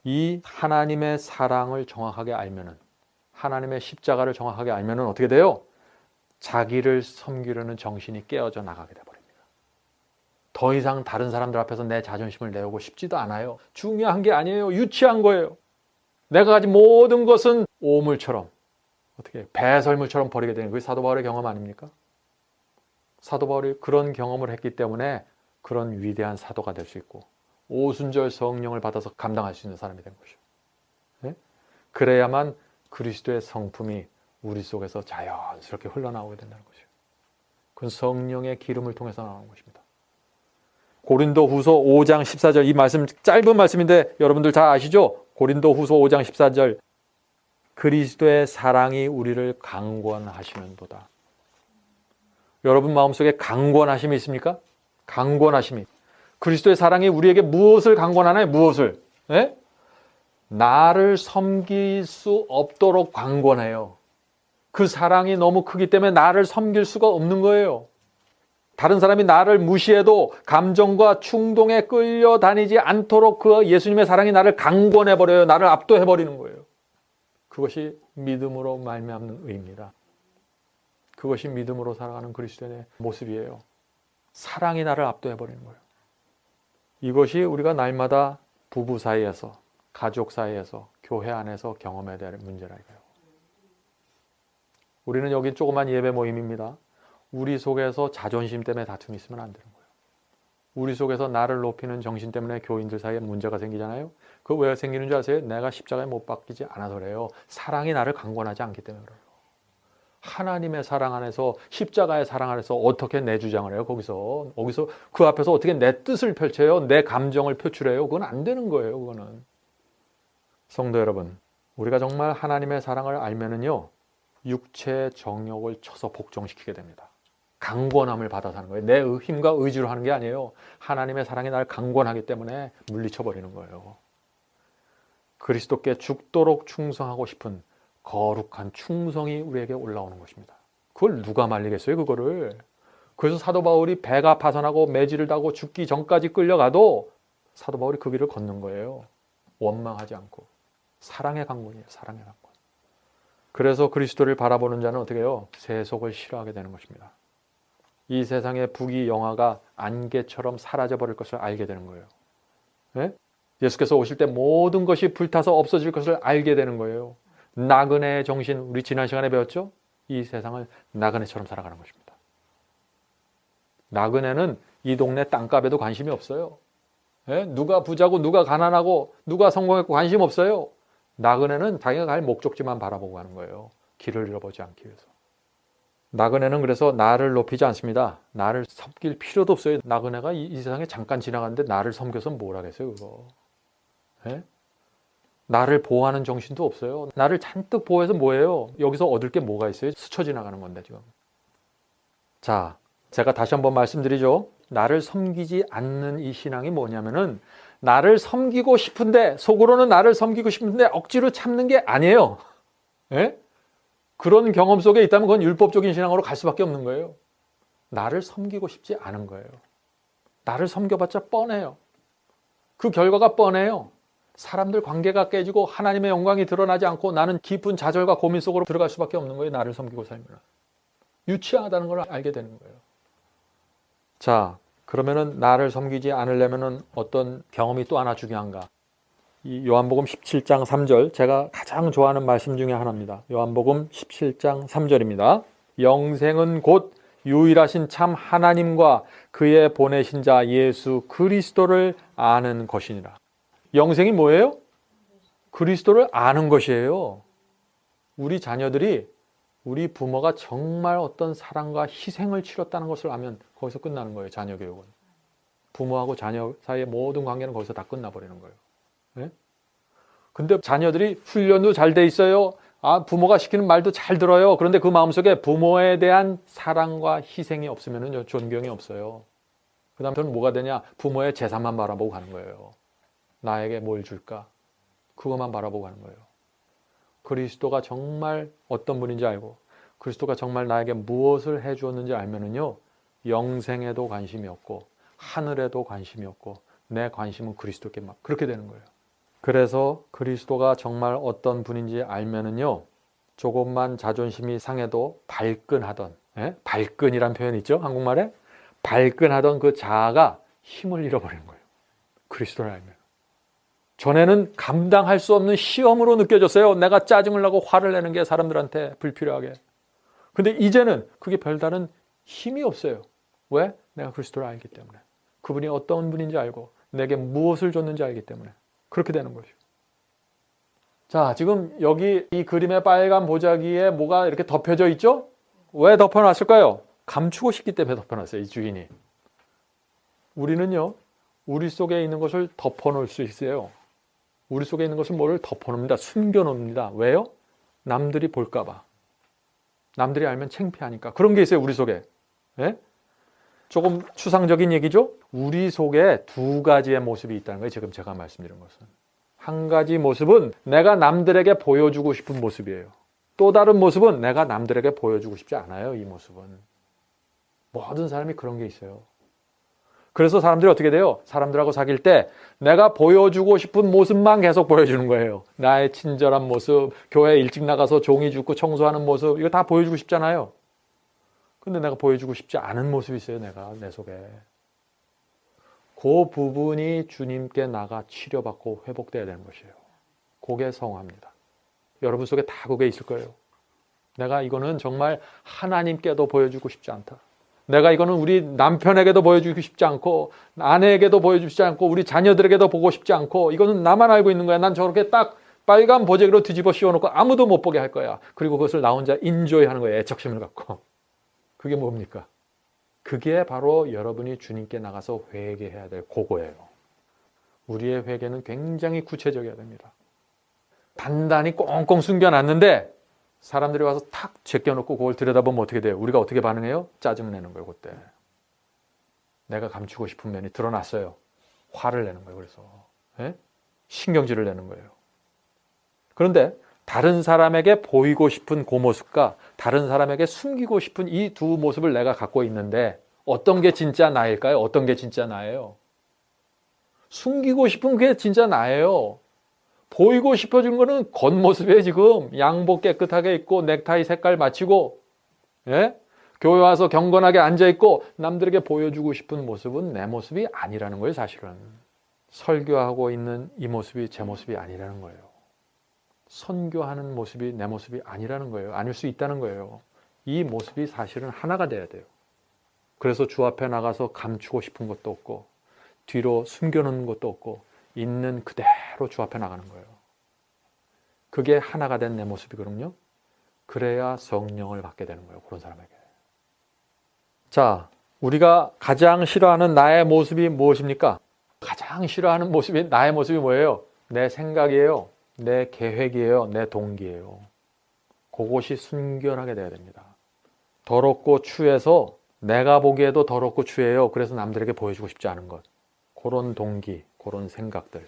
이 하나님의 사랑을 정확하게 알면은, 하나님의 십자가를 정확하게 알면은 어떻게 돼요? 자기를 섬기려는 정신이 깨어져 나가게 돼버립니다. 더 이상 다른 사람들 앞에서 내 자존심을 내오고 싶지도 않아요. 중요한 게 아니에요. 유치한 거예요. 내가 가진 모든 것은 오물처럼, 어떻게 배설물처럼 버리게 되는, 그게 사도 바울의 경험 아닙니까? 사도 바울이 그런 경험을 했기 때문에 그런 위대한 사도가 될 수 있고 오순절 성령을 받아서 감당할 수 있는 사람이 된 것이죠. 네? 그래야만 그리스도의 성품이 우리 속에서 자연스럽게 흘러나오게 된다는 것이죠. 그건 성령의 기름을 통해서 나오는 것입니다. 고린도후서 5장 14절, 이 말씀 짧은 말씀인데 여러분들 다 아시죠? 고린도후서 5장 14절, 그리스도의 사랑이 우리를 강권하시는도다. 여러분 마음속에 강권하심이 있습니까? 강권하심이. 그리스도의 사랑이 우리에게 무엇을 강권하나요? 무엇을? 네? 나를 섬길 수 없도록 강권해요. 그 사랑이 너무 크기 때문에 나를 섬길 수가 없는 거예요. 다른 사람이 나를 무시해도 감정과 충동에 끌려다니지 않도록 그 예수님의 사랑이 나를 강권해버려요. 나를 압도해버리는 거예요. 그것이 믿음으로 말미암는 의입니다. 그것이 믿음으로 살아가는 그리스도인의 모습이에요. 사랑이 나를 압도해버리는 거예요. 이것이 우리가 날마다 부부 사이에서, 가족 사이에서, 교회 안에서 경험해야 될 문제라니까요. 우리는 여기 조그만 예배 모임입니다. 우리 속에서 자존심 때문에 다툼이 있으면 안 되는 거예요. 우리 속에서 나를 높이는 정신 때문에 교인들 사이에 문제가 생기잖아요. 그거 왜 생기는 줄 아세요? 내가 십자가에 못 박히지 않아서 그래요. 사랑이 나를 강권하지 않기 때문에 그래요. 하나님의 사랑 안에서, 십자가의 사랑 안에서 어떻게 내 주장을 해요? 거기서 그 앞에서 어떻게 내 뜻을 펼쳐요? 내 감정을 표출해요? 그건 안 되는 거예요. 그거는. 성도 여러분, 우리가 정말 하나님의 사랑을 알면은요, 육체의 정욕을 쳐서 복종시키게 됩니다. 강권함을 받아 사는 거예요. 내 힘과 의지로 하는 게 아니에요. 하나님의 사랑이 나를 강권하기 때문에 물리쳐 버리는 거예요. 그리스도께 죽도록 충성하고 싶은 거룩한 충성이 우리에게 올라오는 것입니다. 그걸 누가 말리겠어요, 그거를. 그래서 사도 바울이 배가 파선하고 매질을 타고 죽기 전까지 끌려가도 사도 바울이 그 길을 걷는 거예요. 원망하지 않고. 사랑의 강군이에요, 사랑의 강군. 그래서 그리스도를 바라보는 자는 어떻게 해요? 세속을 싫어하게 되는 것입니다. 이 세상의 부귀 영화가 안개처럼 사라져버릴 것을 알게 되는 거예요. 네? 예수께서 오실 때 모든 것이 불타서 없어질 것을 알게 되는 거예요. 나그네의 정신, 우리 지난 시간에 배웠죠? 이 세상을 나그네처럼 살아가는 것입니다. 나그네는 이 동네 땅값에도 관심이 없어요. 네? 누가 부자고 누가 가난하고 누가 성공했고 관심 없어요. 나그네는 자기가 갈 목적지만 바라보고 가는 거예요. 길을 잃어보지 않기 위해서. 나그네는 그래서 나를 높이지 않습니다. 나를 섬길 필요도 없어요. 나그네가 이 세상에 잠깐 지나갔는데 나를 섬겨서 뭘 하겠어요, 그거. 네? 나를 보호하는 정신도 없어요. 나를 잔뜩 보호해서 뭐예요? 여기서 얻을 게 뭐가 있어요? 스쳐 지나가는 건데 지금. 자, 제가 다시 한번 말씀드리죠. 나를 섬기지 않는 이 신앙이 뭐냐면은 나를 섬기고 싶은데, 속으로는 나를 섬기고 싶은데 억지로 참는 게 아니에요. 네? 그런 경험 속에 있다면 그건 율법적인 신앙으로 갈 수밖에 없는 거예요. 나를 섬기고 싶지 않은 거예요. 나를 섬겨봤자 뻔해요. 그 결과가 뻔해요. 사람들 관계가 깨지고 하나님의 영광이 드러나지 않고 나는 깊은 좌절과 고민 속으로 들어갈 수밖에 없는 거예요. 나를 섬기고 살면. 유치하다는 걸 알게 되는 거예요. 자, 그러면은 나를 섬기지 않으려면은 어떤 경험이 또 하나 중요한가? 이 요한복음 17장 3절, 제가 가장 좋아하는 말씀 중에 하나입니다. 요한복음 17장 3절입니다. 영생은 곧 유일하신 참 하나님과 그의 보내신 자 예수 그리스도를 아는 것이니라. 영생이 뭐예요? 그리스도를 아는 것이에요. 우리 자녀들이 우리 부모가 정말 어떤 사랑과 희생을 치렀다는 것을 알면 거기서 끝나는 거예요. 자녀 교육은. 부모하고 자녀 사이의 모든 관계는 거기서 다 끝나버리는 거예요. 네? 근데 자녀들이 훈련도 잘 돼 있어요. 부모가 시키는 말도 잘 들어요. 그런데 그 마음속에 부모에 대한 사랑과 희생이 없으면 존경이 없어요. 그 다음부터는 뭐가 되냐? 부모의 재산만 바라보고 가는 거예요. 나에게 뭘 줄까? 그것만 바라보고 가는 거예요. 그리스도가 정말 어떤 분인지 알고 그리스도가 정말 나에게 무엇을 해주었는지 알면은요, 영생에도 관심이 없고 하늘에도 관심이 없고 내 관심은 그리스도께 막 그렇게 되는 거예요. 그래서 그리스도가 정말 어떤 분인지 알면은요, 조금만 자존심이 상해도 발끈하던, 발끈이란 표현 있죠? 한국말에? 발끈하던 그 자아가 힘을 잃어버리는 거예요. 그리스도를 알면. 전에는 감당할 수 없는 시험으로 느껴졌어요. 내가 짜증을 나고 화를 내는 게 사람들한테 불필요하게. 근데 이제는 그게 별다른 힘이 없어요. 왜? 내가 그리스도를 알기 때문에. 그분이 어떤 분인지 알고 내게 무엇을 줬는지 알기 때문에. 그렇게 되는 거죠. 자, 지금 여기 이 그림의 빨간 보자기에 뭐가 이렇게 덮여져 있죠? 왜 덮어놨을까요? 감추고 싶기 때문에 덮어놨어요, 이 주인이. 우리는요, 우리 속에 있는 것을 덮어놓을 수 있어요. 우리 속에 있는 것을 뭐를 덮어놓습니다. 숨겨놓습니다. 왜요? 남들이 볼까봐. 남들이 알면 창피하니까. 그런 게 있어요, 우리 속에. 예? 조금 추상적인 얘기죠? 우리 속에 두 가지의 모습이 있다는 거예요, 지금 제가 말씀드린 것은. 한 가지 모습은 내가 남들에게 보여주고 싶은 모습이에요. 또 다른 모습은 내가 남들에게 보여주고 싶지 않아요, 이 모습은. 모든 사람이 그런 게 있어요. 그래서 사람들이 어떻게 돼요? 사람들하고 사귈 때 내가 보여주고 싶은 모습만 계속 보여주는 거예요. 나의 친절한 모습, 교회 일찍 나가서 종이 줍고 청소하는 모습, 이거 다 보여주고 싶잖아요. 근데 내가 보여주고 싶지 않은 모습이 있어요, 내 속에. 그 부분이 주님께 나가 치료받고 회복돼야 되는 것이에요. 그게 성화입니다. 여러분 속에 다 그게 있을 거예요. 내가 이거는 정말 하나님께도 보여주고 싶지 않다. 내가 이거는 우리 남편에게도 보여주고 싶지 않고 아내에게도 보여주고 싶지 않고 우리 자녀들에게도 보고 싶지 않고 이거는 나만 알고 있는 거야. 난 저렇게 딱 빨간 보자기로 뒤집어 씌워놓고 아무도 못 보게 할 거야. 그리고 그것을 나 혼자 인조이하는 거예요. 애착심을 갖고. 그게 뭡니까? 그게 바로 여러분이 주님께 나가서 회개해야 될 그거예요. 우리의 회개는 굉장히 구체적이어야 됩니다. 단단히 꽁꽁 숨겨놨는데 사람들이 와서 탁 제껴놓고 그걸 들여다보면 어떻게 돼요? 우리가 어떻게 반응해요? 짜증내는 거예요, 그때. 내가 감추고 싶은 면이 드러났어요. 화를 내는 거예요, 그래서. 예? 신경질을 내는 거예요. 그런데 다른 사람에게 보이고 싶은 그 모습과 다른 사람에게 숨기고 싶은 이 두 모습을 내가 갖고 있는데 어떤 게 진짜 나일까요? 어떤 게 진짜 나예요? 숨기고 싶은 게 진짜 나예요. 보이고 싶어진 거는 겉모습이에요. 지금 양복 깨끗하게 입고 넥타이 색깔 맞추고, 예? 교회 와서 경건하게 앉아있고 남들에게 보여주고 싶은 모습은 내 모습이 아니라는 거예요. 사실은 설교하고 있는 이 모습이 제 모습이 아니라는 거예요. 선교하는 모습이 내 모습이 아니라는 거예요. 아닐 수 있다는 거예요. 이 모습이 사실은 하나가 돼야 돼요. 그래서 주 앞에 나가서 감추고 싶은 것도 없고 뒤로 숨겨놓는 것도 없고 있는 그대로 주 앞에 나가는 거예요. 그게 하나가 된 내 모습이거든요. 그래야 성령을 받게 되는 거예요. 그런 사람에게. 자, 우리가 가장 싫어하는 나의 모습이 무엇입니까? 가장 싫어하는 모습이, 나의 모습이 뭐예요? 내 생각이에요. 내 계획이에요. 내 동기예요. 그것이 순결하게 돼야 됩니다. 더럽고 추해서 내가 보기에도 더럽고 추해요. 그래서 남들에게 보여주고 싶지 않은 것. 그런 동기, 그런 생각들.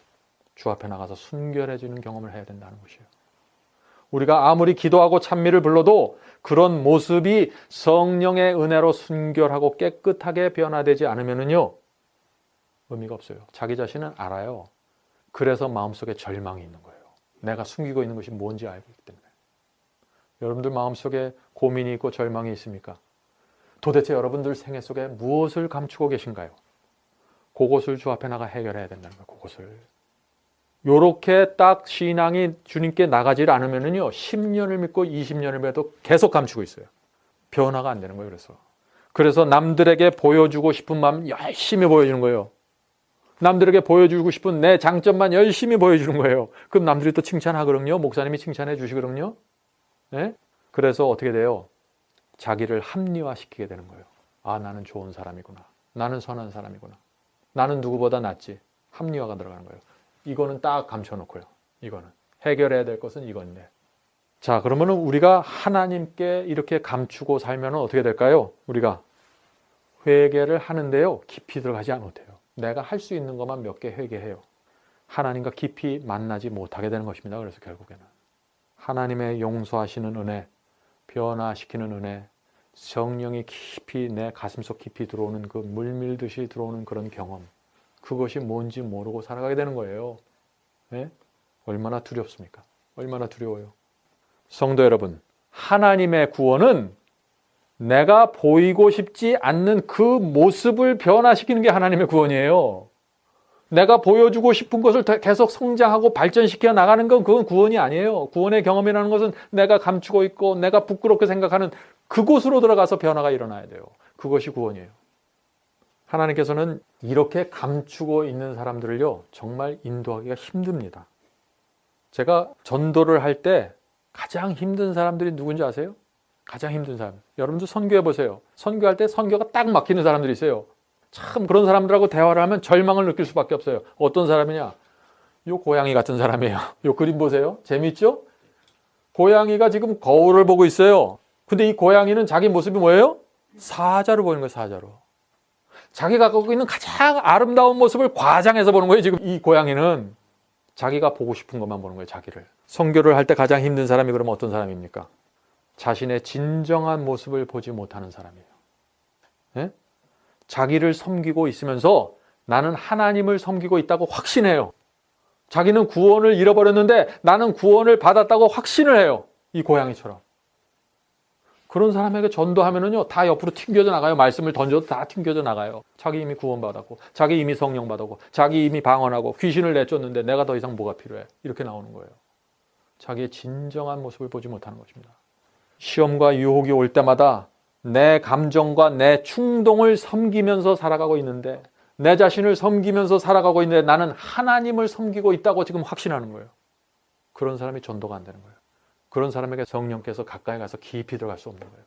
주 앞에 나가서 순결해지는 경험을 해야 된다는 것이에요. 우리가 아무리 기도하고 찬미를 불러도 그런 모습이 성령의 은혜로 순결하고 깨끗하게 변화되지 않으면요, 의미가 없어요. 자기 자신은 알아요. 그래서 마음속에 절망이 있는 거예요. 내가 숨기고 있는 것이 뭔지 알고 있기 때문에. 여러분들 마음속에 고민이 있고 절망이 있습니까? 도대체 여러분들 생애 속에 무엇을 감추고 계신가요? 그것을 주 앞에 나가 해결해야 된다는 거예요. 그것을. 요렇게 딱 신앙이 주님께 나가질 않으면요 10년을 믿고 20년을 믿어도 계속 감추고 있어요. 변화가 안 되는 거예요. 그래서 남들에게 보여주고 싶은 마음 열심히 보여주는 거예요. 남들에게 보여주고 싶은 내 장점만 열심히 보여주는 거예요. 그럼 남들이 또 칭찬하거든요. 목사님이 칭찬해 주시거든요. 네? 그래서 어떻게 돼요? 자기를 합리화시키게 되는 거예요. 아, 나는 좋은 사람이구나. 나는 선한 사람이구나. 나는 누구보다 낫지. 합리화가 들어가는 거예요. 이거는 딱 감춰놓고요. 이거는 해결해야 될 것은 이건데. 자, 그러면은 우리가 하나님께 이렇게 감추고 살면 어떻게 될까요? 우리가 회개를 하는데요, 깊이 들어가지 못해요. 내가 할 수 있는 것만 몇 개 회개해요. 하나님과 깊이 만나지 못하게 되는 것입니다. 그래서 결국에는 하나님의 용서하시는 은혜, 변화시키는 은혜, 성령이 깊이 내 가슴속 깊이 들어오는 그 물밀듯이 들어오는 그런 경험, 그것이 뭔지 모르고 살아가게 되는 거예요. 네? 얼마나 두렵습니까? 얼마나 두려워요. 성도 여러분, 하나님의 구원은 내가 보이고 싶지 않는 그 모습을 변화시키는 게 하나님의 구원이에요. 내가 보여주고 싶은 것을 계속 성장하고 발전시켜 나가는 건 그건 구원이 아니에요. 구원의 경험이라는 것은 내가 감추고 있고 내가 부끄럽게 생각하는 그곳으로 들어가서 변화가 일어나야 돼요. 그것이 구원이에요. 하나님께서는 이렇게 감추고 있는 사람들을요, 정말 인도하기가 힘듭니다. 제가 전도를 할 때 가장 힘든 사람들이 누군지 아세요? 가장 힘든 사람. 여러분들 선교해 보세요. 선교할 때 선교가 딱 막히는 사람들이 있어요. 참 그런 사람들하고 대화를 하면 절망을 느낄 수밖에 없어요. 어떤 사람이냐? 요 고양이 같은 사람이에요. 요 그림 보세요. 재밌죠? 고양이가 지금 거울을 보고 있어요. 근데 이 고양이는 자기 모습이 뭐예요? 사자로 보이는 거예요. 사자로. 자기가 갖고 있는 가장 아름다운 모습을 과장해서 보는 거예요. 지금 이 고양이는 자기가 보고 싶은 것만 보는 거예요. 자기를. 선교를 할 때 가장 힘든 사람이 그러면 어떤 사람입니까? 자신의 진정한 모습을 보지 못하는 사람이에요. 네? 자기를 섬기고 있으면서 나는 하나님을 섬기고 있다고 확신해요. 자기는 구원을 잃어버렸는데 나는 구원을 받았다고 확신을 해요. 이 고양이처럼. 그런 사람에게 전도하면은요, 다 옆으로 튕겨져 나가요. 말씀을 던져도 다 튕겨져 나가요. 자기 이미 구원받았고, 자기 이미 성령 받았고, 자기 이미 방언하고, 귀신을 내쫓는데 내가 더 이상 뭐가 필요해? 이렇게 나오는 거예요. 자기의 진정한 모습을 보지 못하는 것입니다. 시험과 유혹이 올 때마다 내 감정과 내 충동을 섬기면서 살아가고 있는데, 내 자신을 섬기면서 살아가고 있는데 나는 하나님을 섬기고 있다고 지금 확신하는 거예요. 그런 사람이 전도가 안 되는 거예요. 그런 사람에게 성령께서 가까이 가서 깊이 들어갈 수 없는 거예요.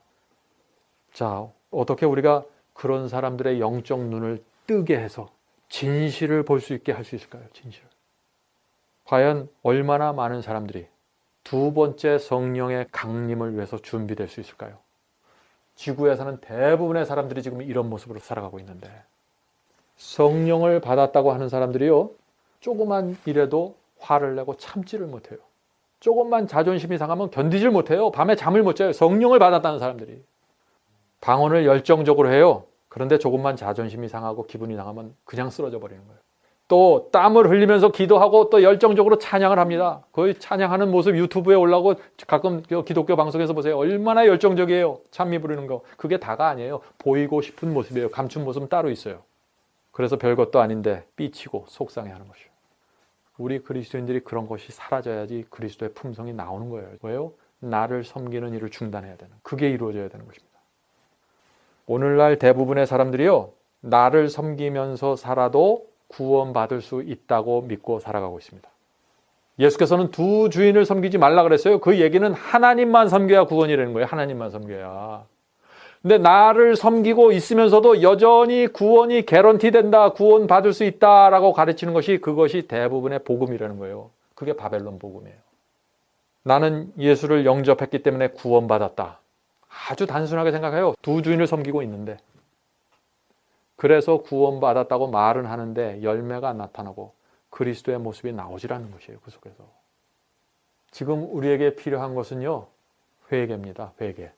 자, 어떻게 우리가 그런 사람들의 영적 눈을 뜨게 해서 진실을 볼 수 있게 할 수 있을까요? 진실을. 과연 얼마나 많은 사람들이 두 번째 성령의 강림을 위해서 준비될 수 있을까요? 지구에 사는 대부분의 사람들이 지금 이런 모습으로 살아가고 있는데, 성령을 받았다고 하는 사람들이요, 조그만 일에도 화를 내고 참지를 못해요. 조금만 자존심이 상하면 견디질 못해요. 밤에 잠을 못 자요. 성령을 받았다는 사람들이. 방언을 열정적으로 해요. 그런데 조금만 자존심이 상하고 기분이 상하면 그냥 쓰러져 버리는 거예요. 또 땀을 흘리면서 기도하고 또 열정적으로 찬양을 합니다. 거의 찬양하는 모습 유튜브에 올라오고 가끔 기독교 방송에서 보세요. 얼마나 열정적이에요. 찬미 부르는 거. 그게 다가 아니에요. 보이고 싶은 모습이에요. 감춘 모습은 따로 있어요. 그래서 별것도 아닌데 삐치고 속상해하는 것이에요. 우리 그리스도인들이 그런 것이 사라져야지 그리스도의 품성이 나오는 거예요. 왜요? 나를 섬기는 일을 중단해야 되는. 그게 이루어져야 되는 것입니다. 오늘날 대부분의 사람들이요. 나를 섬기면서 살아도 구원받을 수 있다고 믿고 살아가고 있습니다. 예수께서는 두 주인을 섬기지 말라 그랬어요. 그 얘기는 하나님만 섬겨야 구원이라는 거예요. 하나님만 섬겨야. 근데 나를 섬기고 있으면서도 여전히 구원이 개런티 된다, 구원 받을 수 있다라고 가르치는 것이 그것이 대부분의 복음이라는 거예요. 그게 바벨론 복음이에요. 나는 예수를 영접했기 때문에 구원받았다. 아주 단순하게 생각해요. 두 주인을 섬기고 있는데. 그래서 구원받았다고 말은 하는데 열매가 안 나타나고 그리스도의 모습이 나오질 않는 것이에요. 그 속에서. 지금 우리에게 필요한 것은요. 회개입니다. 회개.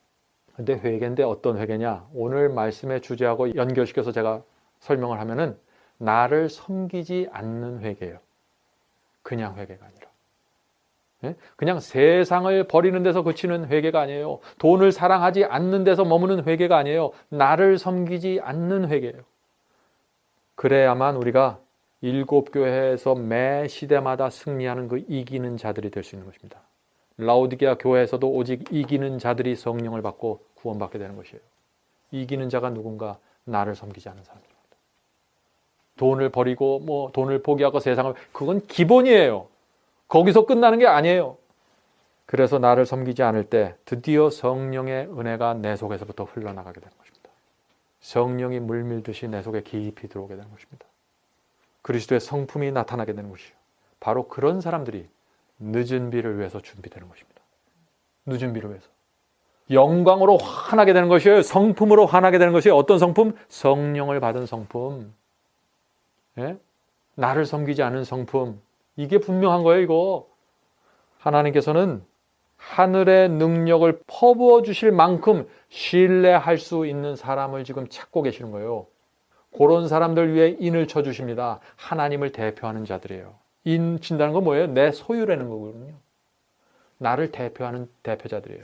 근데 회개인데 어떤 회개냐? 오늘 말씀의 주제하고 연결시켜서 제가 설명을 하면은 나를 섬기지 않는 회개예요. 그냥 회개가 아니라. 그냥 세상을 버리는 데서 그치는 회개가 아니에요. 돈을 사랑하지 않는 데서 머무는 회개가 아니에요. 나를 섬기지 않는 회개예요. 그래야만 우리가 일곱 교회에서 매 시대마다 승리하는 그 이기는 자들이 될 수 있는 것입니다. 라오디게아 교회에서도 오직 이기는 자들이 성령을 받고 구원받게 되는 것이에요. 이기는 자가 누군가? 나를 섬기지 않는 사람입니다. 돈을 버리고 돈을 포기하고 세상을, 그건 기본이에요. 거기서 끝나는 게 아니에요. 그래서 나를 섬기지 않을 때 드디어 성령의 은혜가 내 속에서부터 흘러나가게 되는 것입니다. 성령이 물밀듯이 내 속에 깊이 들어오게 되는 것입니다. 그리스도의 성품이 나타나게 되는 것이요. 바로 그런 사람들이 늦은 비를 위해서 준비되는 것입니다. 늦은 비를 위해서. 영광으로 환하게 되는 것이에요. 성품으로 환하게 되는 것이 어떤 성품? 성령을 받은 성품. 예? 나를 섬기지 않은 성품. 이게 분명한 거예요, 이거. 하나님께서는 하늘의 능력을 퍼부어 주실 만큼 신뢰할 수 있는 사람을 지금 찾고 계시는 거예요. 그런 사람들 위해 인을 쳐주십니다. 하나님을 대표하는 자들이에요. 인 친다는 건 뭐예요? 내 소유라는 거거든요. 나를 대표하는 대표자들이에요.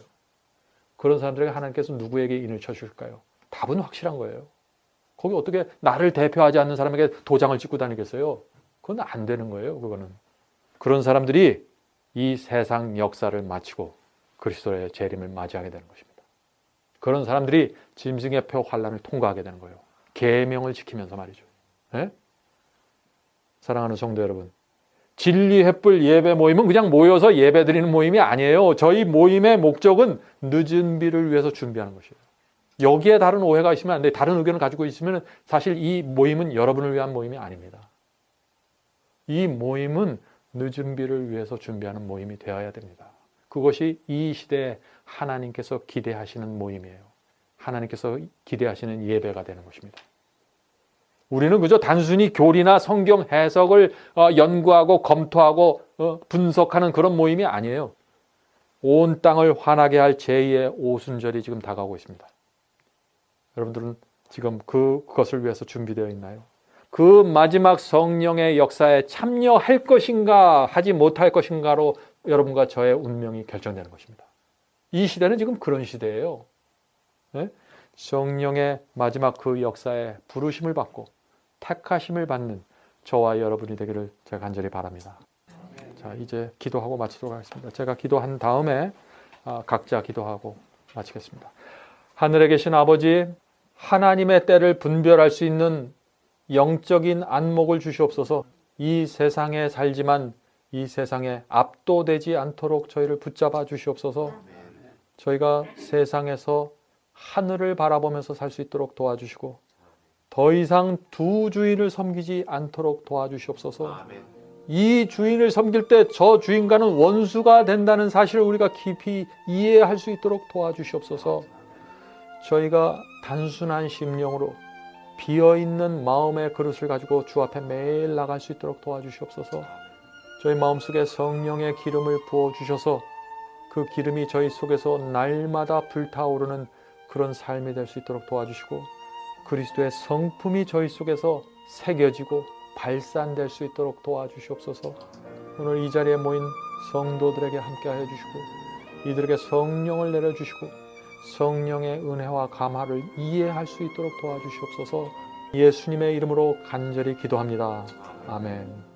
그런 사람들에게 하나님께서 누구에게 인을 쳐주실까요? 답은 확실한 거예요. 거기 어떻게 나를 대표하지 않는 사람에게 도장을 찍고 다니겠어요? 그건 안 되는 거예요. 그거는. 그런 사람들이 이 세상 역사를 마치고 그리스도의 재림을 맞이하게 되는 것입니다. 그런 사람들이 짐승의 표 환란을 통과하게 되는 거예요. 계명을 지키면서 말이죠. 네? 사랑하는 성도 여러분, 진리 횃불 예배 모임은 그냥 모여서 예배 드리는 모임이 아니에요. 저희 모임의 목적은 늦은 비를 위해서 준비하는 것이에요. 여기에 다른 오해가 있으면 안 돼요. 다른 의견을 가지고 있으면 사실 이 모임은 여러분을 위한 모임이 아닙니다. 이 모임은 늦은 비를 위해서 준비하는 모임이 되어야 됩니다. 그것이 이 시대에 하나님께서 기대하시는 모임이에요. 하나님께서 기대하시는 예배가 되는 것입니다. 우리는 그저 단순히 교리나 성경 해석을 연구하고 검토하고 분석하는 그런 모임이 아니에요. 온 땅을 환하게 할 제2의 오순절이 지금 다가오고 있습니다. 여러분들은 지금 그것을 위해서 준비되어 있나요? 그 마지막 성령의 역사에 참여할 것인가 하지 못할 것인가로 여러분과 저의 운명이 결정되는 것입니다. 이 시대는 지금 그런 시대예요. 네? 성령의 마지막 그 역사에 부르심을 받고 택하심을 받는 저와 여러분이 되기를 제가 간절히 바랍니다. 자, 이제 기도하고 마치도록 하겠습니다. 제가 기도한 다음에 각자 기도하고 마치겠습니다. 하늘에 계신 아버지, 하나님의 때를 분별할 수 있는 영적인 안목을 주시옵소서. 이 세상에 살지만 이 세상에 압도되지 않도록 저희를 붙잡아 주시옵소서. 저희가 세상에서 하늘을 바라보면서 살 수 있도록 도와주시고 더 이상 두 주인을 섬기지 않도록 도와주시옵소서. 이 주인을 섬길 때 저 주인과는 원수가 된다는 사실을 우리가 깊이 이해할 수 있도록 도와주시옵소서. 저희가 단순한 심령으로 비어있는 마음의 그릇을 가지고 주 앞에 매일 나갈 수 있도록 도와주시옵소서. 저희 마음속에 성령의 기름을 부어주셔서 그 기름이 저희 속에서 날마다 불타오르는 그런 삶이 될 수 있도록 도와주시고 그리스도의 성품이 저희 속에서 새겨지고 발산될 수 있도록 도와주시옵소서. 오늘 이 자리에 모인 성도들에게 함께하여 주시고 이들에게 성령을 내려주시고 성령의 은혜와 감화를 이해할 수 있도록 도와주시옵소서. 예수님의 이름으로 간절히 기도합니다. 아멘.